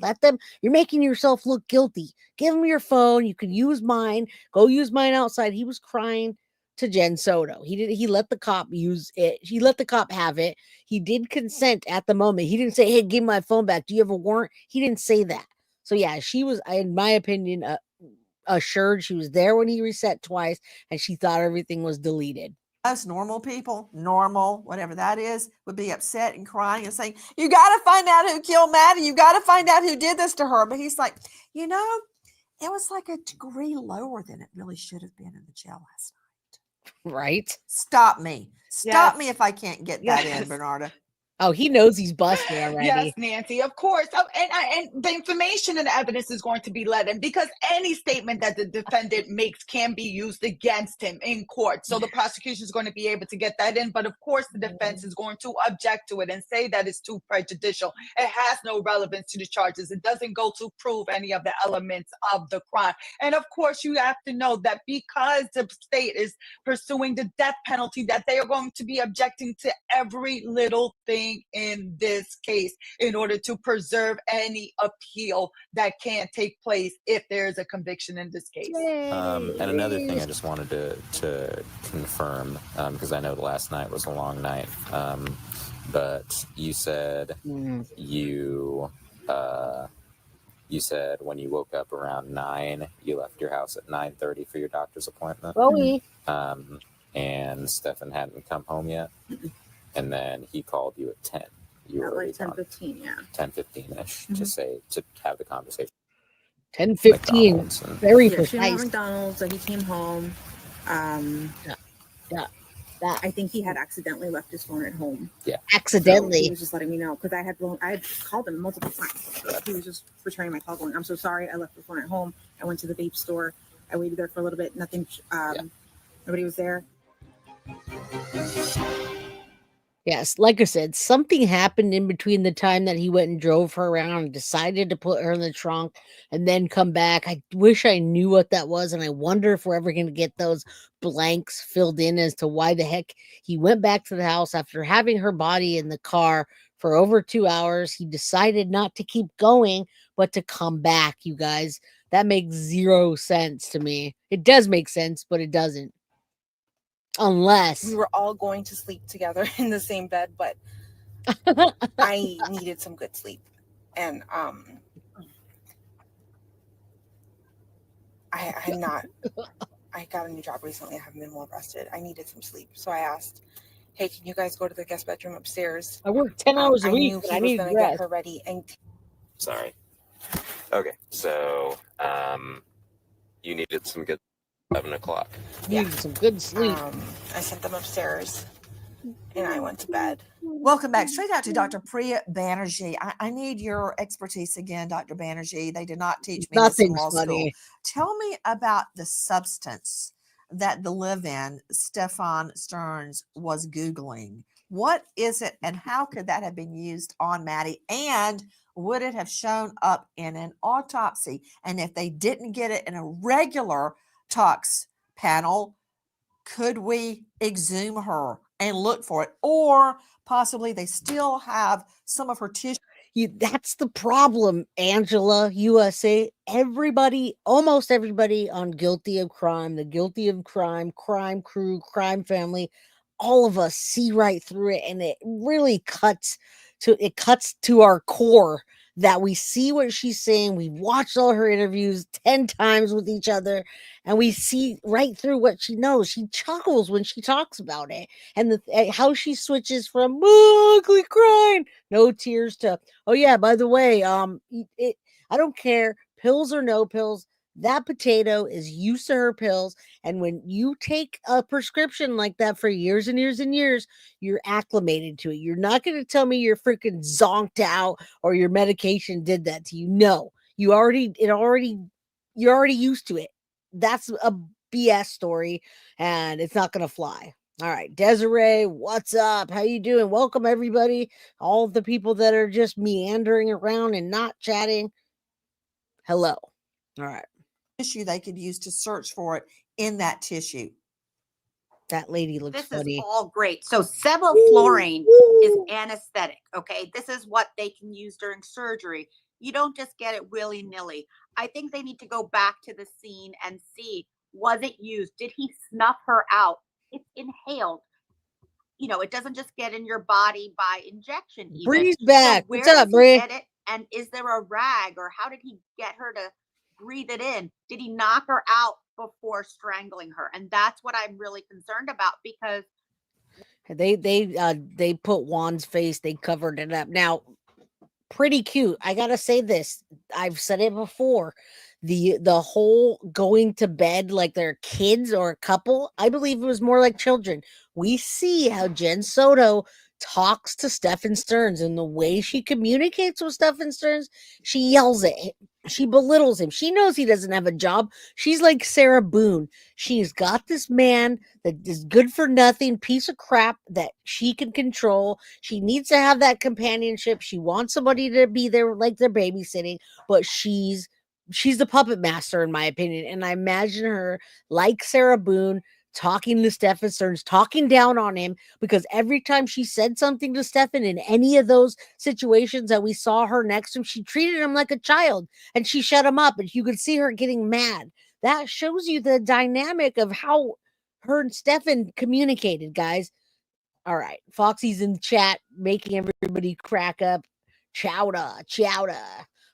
You're making yourself look guilty. Give him your phone. You can use mine. Go use mine outside. He was crying to Jen Soto. He let the cop use it. He let the cop have it. He did consent at the moment. He didn't say, hey, give my phone back. Do you have a warrant? He didn't say that. So yeah, she was, in my opinion, assured. She was there when he reset twice, and she thought everything was deleted. Us normal people, whatever that is, would be upset and crying and saying, you got to find out who killed Maddie. You got to find out who did this to her. But he's like, it was like a degree lower than it really should have been in the jail last night. Right? Stop me. Stop me if I can't get that in, Bernarda. Oh, he knows he's busted already. Yes, Nancy, of course. And the information and the evidence is going to be let in because any statement that the defendant makes can be used against him in court. So the prosecution is going to be able to get that in. But of course, the defense is going to object to it and say that it's too prejudicial. It has no relevance to the charges. It doesn't go to prove any of the elements of the crime. And of course, you have to know that because the state is pursuing the death penalty, that they are going to be objecting to every little thing in this case in order to preserve any appeal that can take place if there is a conviction in this case. And another thing I just wanted to confirm, because I know last night was a long night, but you said you said when you woke up around 9, you left your house at 9:30 for your doctor's appointment. And Stephan hadn't come home yet. And then he called you at 10. You were like 10:15, yeah. 10:15-ish to have the conversation. 10:15. Very She went precise. to McDonald's, so he came home. I think he had accidentally left his phone at home. Yeah. Accidentally. So he was just letting me know because I had called him multiple times. So he was just returning my call going, "I'm so sorry, I left the phone at home. I went to the vape store. I waited there for a little bit. Nothing. Nobody was there." Yes, like I said, something happened in between the time that he went and drove her around and decided to put her in the trunk and then come back. I wish I knew what that was, and I wonder if we're ever going to get those blanks filled in as to why the heck he went back to the house after having her body in the car for over 2 hours. He decided not to keep going, but to come back, you guys. That makes zero sense to me. It does make sense, but it doesn't. Unless we were all going to sleep together in the same bed, but I needed some good sleep. And I got a new job recently. I haven't been well rested. I needed some sleep. So I asked, "Hey, can you guys go to the guest bedroom upstairs?" I work 10 hours a week. I knew he was going to get her ready. And Sorry. Okay. So you needed some good 11 o'clock. Needed some good sleep. I sent them upstairs and I went to bed. Welcome back. Straight out to Dr. Priya Banerjee. I need your expertise again, Dr. Banerjee. They did not teach me this in law school. Tell me about the substance that the live-in Stephan Sterns was Googling. What is it and how could that have been used on Maddie? And would it have shown up in an autopsy? And if they didn't get it in a regular tox panel, could we exhume her and look for it? Or possibly they still have some of her tissue. That's the problem, Angela, USA. Everybody, almost everybody on Guilty of Crime, the Guilty of Crime, crime crew, crime family, all of us see right through it. And it really cuts to our core that we see what she's saying. We've watched all her interviews 10 times with each other, and we see right through what she knows. She chuckles when she talks about it, and how she switches from ugly crying, no tears, to, oh yeah, by the way, I don't care, pills or no pills, that potato is used to her pills. And when you take a prescription like that for years and years and years, you're acclimated to it. You're not going to tell me you're freaking zonked out or your medication did that to you. No, you're already used to it. That's a BS story, and it's not going to fly. All right, Desiree, what's up? How you doing? Welcome, everybody. All of the people that are just meandering around and not chatting. Hello. All right. Tissue they could use to search for it in that tissue. That lady looks funny. This is all great. So Sevoflurane is anesthetic. Okay. This is what they can use during surgery. You don't just get it willy-nilly. I think they need to go back to the scene and see, was it used? Did he snuff her out? It's inhaled. You know, it doesn't just get in your body by injection. Bree's back. So where What's up, does he Bree? get it? And is there a rag, or how did he get her to breathe it in? Did he knock her out before strangling her? And that's what I'm really concerned about, because they put Juan's face, they covered it up. Now, pretty cute. I gotta say this. I've said it before. The whole going to bed like they're kids or a couple, I believe it was more like children. We see how Jen Soto talks to Stephan Sterns, and the way she communicates with Stephan Sterns, she yells at him. She belittles him. She knows he doesn't have a job. She's like Sarah Boone. She's got this man that is good for nothing, piece of crap that she can control. She needs to have that companionship. She wants somebody to be there like they're babysitting, but she's the puppet master, in my opinion. And I imagine her like Sarah Boone, talking to Stephan Sterns, talking down on him, because every time she said something to Stephan in any of those situations that we saw her next to him, she treated him like a child and she shut him up, and you could see her getting mad. That shows you the dynamic of how her and Stephan communicated, guys. All right, Foxy's in the chat making everybody crack up. Chowda.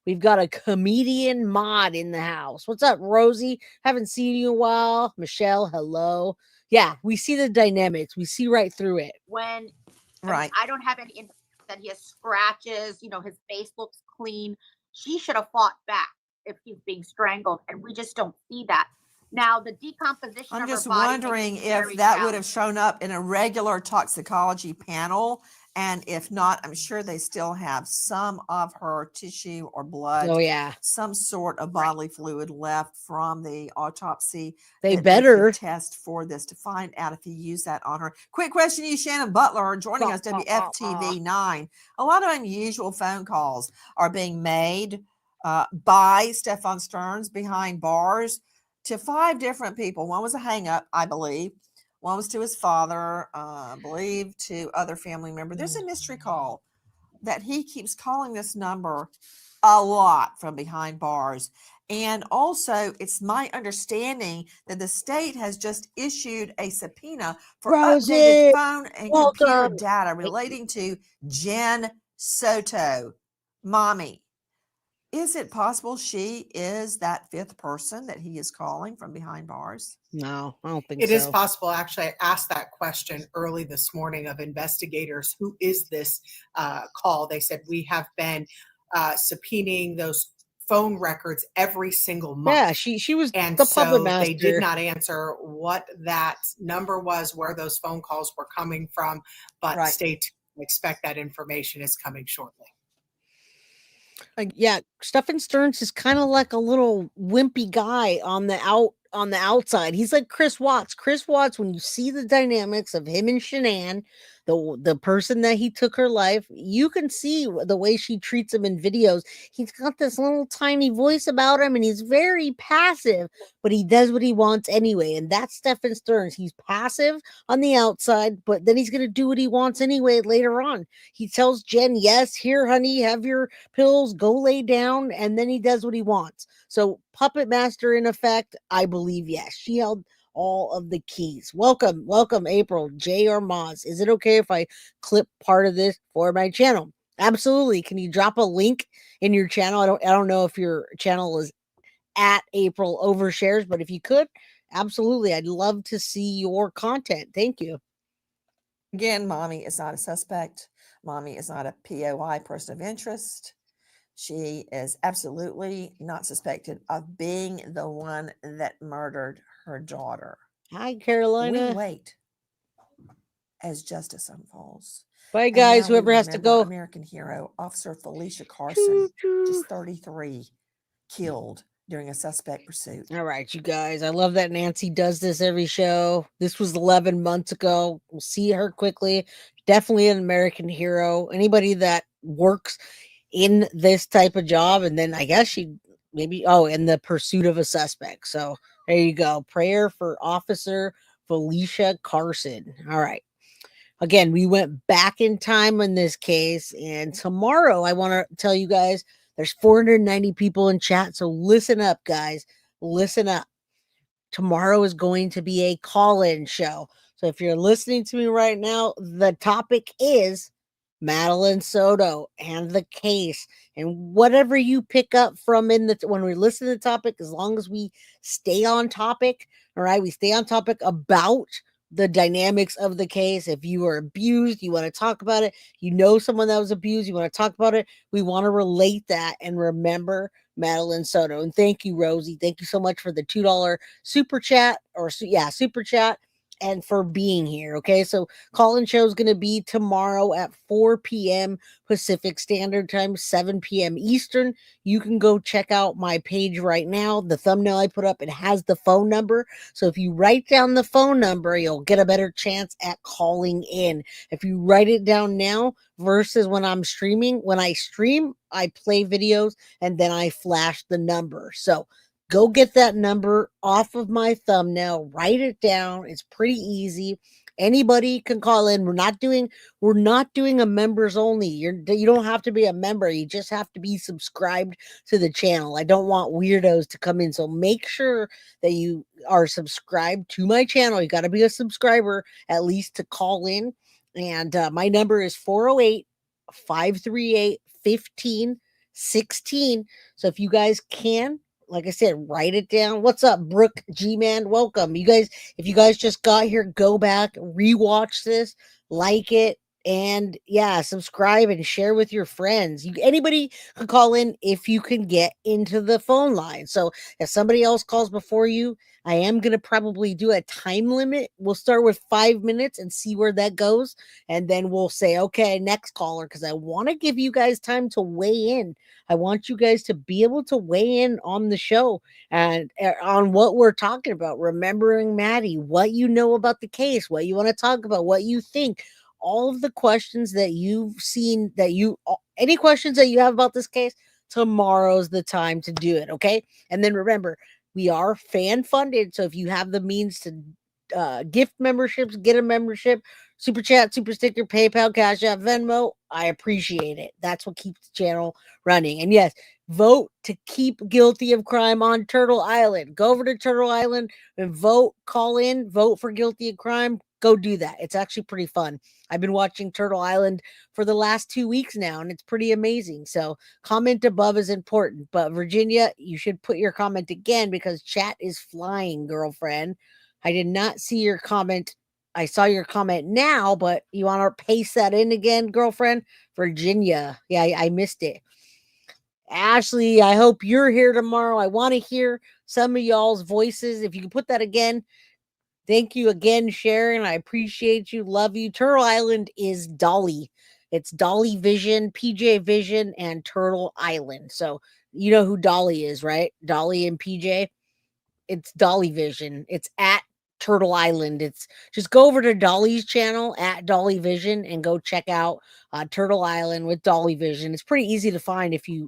We've got a comedian mod in the house. What's up, Rosie? Haven't seen you in a while. Michelle, hello. Yeah, we see the dynamics. We see right through it. When Right. I don't have any info that he has scratches, his face looks clean. She should have fought back if he's being strangled, and we just don't see that. Now, the decomposition I'm of her just body wondering makes it if very that would have shown up in a regular toxicology panel. And if not, I'm sure they still have some of her tissue or blood. Oh, yeah. Some sort of bodily fluid left from the autopsy. They that better could test for this to find out if he used that on her. Quick question to you, Shannon Butler, joining us, WFTV 9. A lot of unusual phone calls are being made by Stephan Sterns behind bars to 5 different people. One was a hang up, I believe. One was to his father, I believe to other family members. There's a mystery call that he keeps calling this number a lot from behind bars. And also, it's my understanding that the state has just issued a subpoena for updated phone and computer data relating to Jen Soto, mommy. Is it possible she is that 5th person that he is calling from behind bars? No, I don't think It so. is possible. Actually, I asked that question early this morning of investigators. Who is this call? They said, we have been subpoenaing those phone records every single month. Yeah, she was and the puppet so master. they did not answer what that number was, where those phone calls were coming from, but stay tuned. Expect that information is coming shortly. Yeah, Stephan Sterns is kind of like a little wimpy guy on the outside. He's like Chris Watts. Chris Watts, when you see the dynamics of him and Shanann, the person that he took her life, you can see the way she treats him in videos. He's got this little tiny voice about him, and he's very passive, but he does what he wants anyway. And that's Stephan Sterns. He's passive on the outside, but then he's going to do what he wants anyway later on. He tells Jen, yes, here, honey, have your pills, go lay down, and then he does what he wants. So puppet master in effect, I believe, yes. She held all of the keys. Welcome, April, J or Moz. Is it okay if I clip part of this for my channel? Absolutely. Can you drop a link in your channel? I don't know if your channel is at April Overshares, but if you could, absolutely. I'd love to see your content. Thank you. Again, mommy is not a suspect. Mommy is not a POI, person of interest. She is absolutely not suspected of being the one that murdered her daughter. Hi, Carolina. We wait as justice unfolds. Bye, guys. Whoever has to go. American hero, Officer Felicia Carson, just 33, killed during a suspect pursuit. All right, you guys. I love that Nancy does this every show. This was 11 months ago. We'll see her quickly. Definitely an American hero. Anybody that works in this type of job, and then I guess she maybe in the pursuit of a suspect. So there you go. Prayer for Officer Felicia Carson. All right. Again, we went back in time in this case, and tomorrow I want to tell you guys there's 490 people in chat. So listen up, guys. Listen up. Tomorrow is going to be a call-in show. So if you're listening to me right now, the topic is Madeline Soto and the case, and whatever you pick up from when we listen to the topic, as long as we stay on topic, all right, we stay on topic about the dynamics of the case. If you were abused, you want to talk about it, you know someone that was abused, you want to talk about it, we want to relate that and remember Madeline Soto. And thank you, Rosie. Thank you so much for the $2 super chat, super chat. and for being here. Okay, so call-in show is going to be tomorrow at 4 p.m. Pacific Standard Time, 7 p.m. Eastern. You can go check out my page right now. The thumbnail I put up, it has the phone number. So if you write down the phone number, you'll get a better chance at calling in. If you write it down now versus when I'm streaming, when I stream, I play videos and then I flash the number. So go get that number off of my thumbnail, write it down. It's pretty easy. Anybody can call in. We're not doing a members only. You don't have to be a member. You just have to be subscribed to the channel. I don't want weirdos to come in. So make sure that you are subscribed to my channel. You got to be a subscriber at least to call in. And my number is 408-538-1516. So if you guys can, like I said, write it down. What's up, Brooke G-Man? Welcome. You guys, if you guys just got here, go back, rewatch this, like it, and yeah, subscribe and share with your friends. Anybody can call in if you can get into the phone line. So if somebody else calls before you, I am going to probably do a time limit. We'll start with 5 minutes and see where that goes. And then we'll say, okay, next caller, because I want to give you guys time to weigh in. I want you guys to be able to weigh in on the show and on what we're talking about. Remembering Maddie, what you know about the case, what you want to talk about, what you think, all of the questions that you've seen, any questions that you have about this case, tomorrow's the time to do it. Okay. And then remember, we are fan funded. So if you have the means to gift memberships, get a membership, super chat, super sticker, PayPal, Cash App, Venmo, I appreciate it. That's what keeps the channel running. And yes, vote to keep Guilty of Crime on Turtle Island. Go over to Turtle Island and vote, call in, vote for Guilty of Crime. Go do that. It's actually pretty fun. I've been watching Turtle Island for the last 2 weeks now, and it's pretty amazing. So comment above is important. But Virginia, you should put your comment again because chat is flying, girlfriend. I did not see your comment. I saw your comment now, but you want to paste that in again, girlfriend? Virginia. Yeah, I missed it. Ashley, I hope you're here tomorrow. I want to hear some of y'all's voices. If you can put that again. Thank you again, Sharon. I appreciate you. Love you. Turtle Island is Dolly. It's Dolly Vision, PJ Vision, and Turtle Island. So you know who Dolly is, right? Dolly and PJ. It's Dolly Vision. It's at Turtle Island. It's just go over to Dolly's channel at Dolly Vision and go check out Turtle Island with Dolly Vision. It's pretty easy to find if you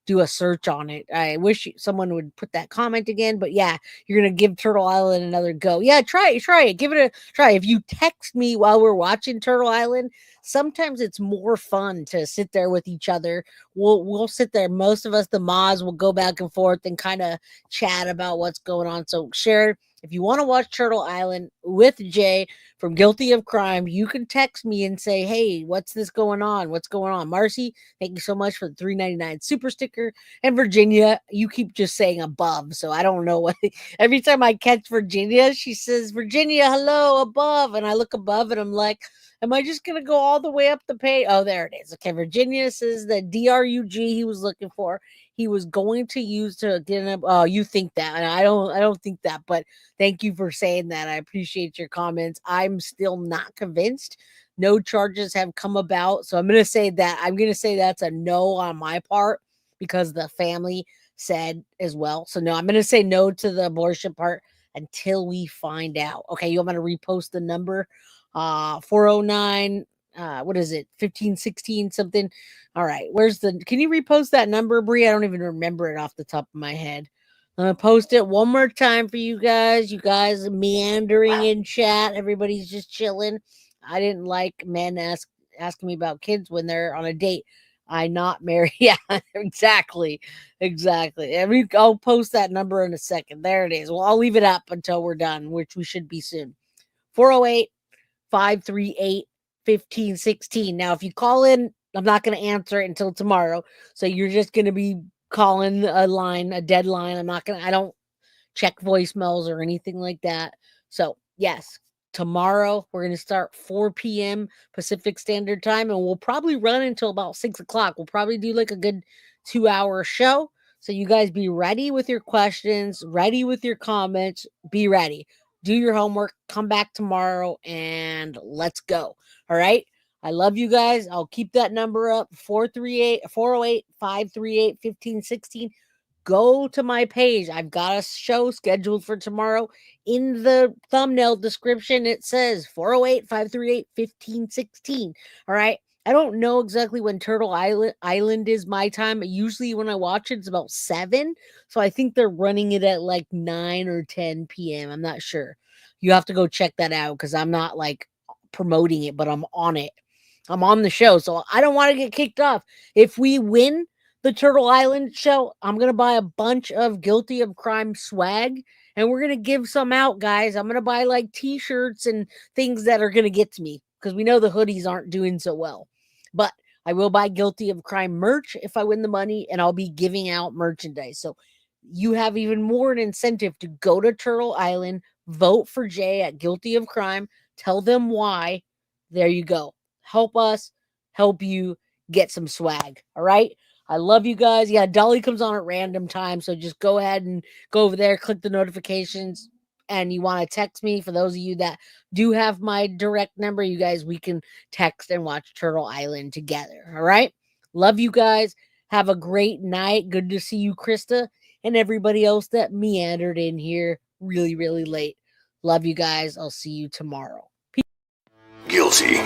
do a search on it. I wish someone would put that comment again, but yeah, you're gonna give Turtle Island another go. Yeah, try it, give it a try. If you text me while we're watching Turtle Island, sometimes it's more fun to sit there with each other. We'll sit there. Most of us, the mods, will go back and forth and kind of chat about what's going on. So share. If you want to watch Turtle Island with Jay from Guilty of Crime, you can text me and say, hey, what's this going on? What's going on? Marcy, thank you so much for the $3.99 super sticker. And Virginia, you keep just saying above. So I don't know what. Every time I catch Virginia, she says, Virginia, hello, above. And I look above and I'm like, am I just going to go all the way up the page? Oh, there it is. Okay, Virginia says the DRUG he was looking for. He was going to use to get him. Oh, you think that? And I don't think that. But thank you for saying that. I appreciate your comments. I'm still not convinced. No charges have come about, so I'm going to say that. I'm going to say that's a no on my part because the family said as well. So no, I'm going to say no to the abortion part until we find out. Okay, you want me to repost the number? 409. What is it? 1516 something. All right. Can you repost that number, Bree? I don't even remember it off the top of my head. I'm going to post it one more time for you guys. You guys meandering in chat. Everybody's just chilling. I didn't like men asking me about kids when they're on a date. I'm not married. Yeah, exactly. I'll post that number in a second. There it is. Well, I'll leave it up until we're done, which we should be soon. 408-538-1516. Now, if you call in, I'm not going to answer it until tomorrow. So you're just going to be calling a dead line. I don't check voicemails or anything like that. So yes, tomorrow we're going to start 4 p.m. Pacific Standard Time, and we'll probably run until about 6 o'clock. We'll probably do like a good 2-hour show. So you guys be ready with your questions, ready with your comments, be ready. do your homework, come back tomorrow, and let's go. All right. I love you guys. I'll keep that number up, 408-538-1516. Go to my page. I've got a show scheduled for tomorrow. In the thumbnail description, it says 408-538-1516. All right. I don't know exactly when Turtle Island is my time. Usually when I watch it, it's about 7. So I think they're running it at like 9 or 10 p.m. I'm not sure. You have to go check that out because I'm not like promoting it, but I'm on it. I'm on the show, so I don't want to get kicked off. If we win the Turtle Island show, I'm going to buy a bunch of Guilty of Crime swag, and we're going to give some out, guys. I'm going to buy like t-shirts and things that are going to get to me because we know the hoodies aren't doing so well. But I will buy Guilty of Crime merch if I win the money, and I'll be giving out merchandise. So you have even more an incentive to go to Turtle Island, vote for Jay at Guilty of Crime, tell them why. There you go. Help us help you get some swag. All right. I love you guys. Yeah, Dolly comes on at random times. So just go ahead and go over there, click the notifications. And you want to text me. For those of you that do have my direct number, you guys, we can text and watch Turtle Island together. All right. Love you guys. Have a great night. Good to see you, Krista, and everybody else that meandered in here really, really late. Love you guys. I'll see you tomorrow. Guilty of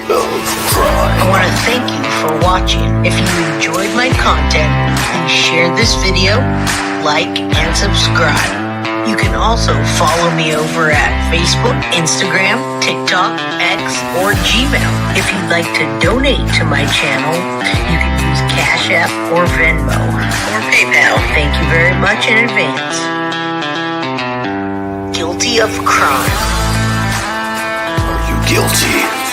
Crime. I want to thank you for watching. If you enjoyed my content, please share this video, like, and subscribe. You can also follow me over at Facebook, Instagram, TikTok, X, or Gmail. If you'd like to donate to my channel, you can use Cash App or Venmo or PayPal. Thank you very much in advance. Guilty of Crime. Are you guilty?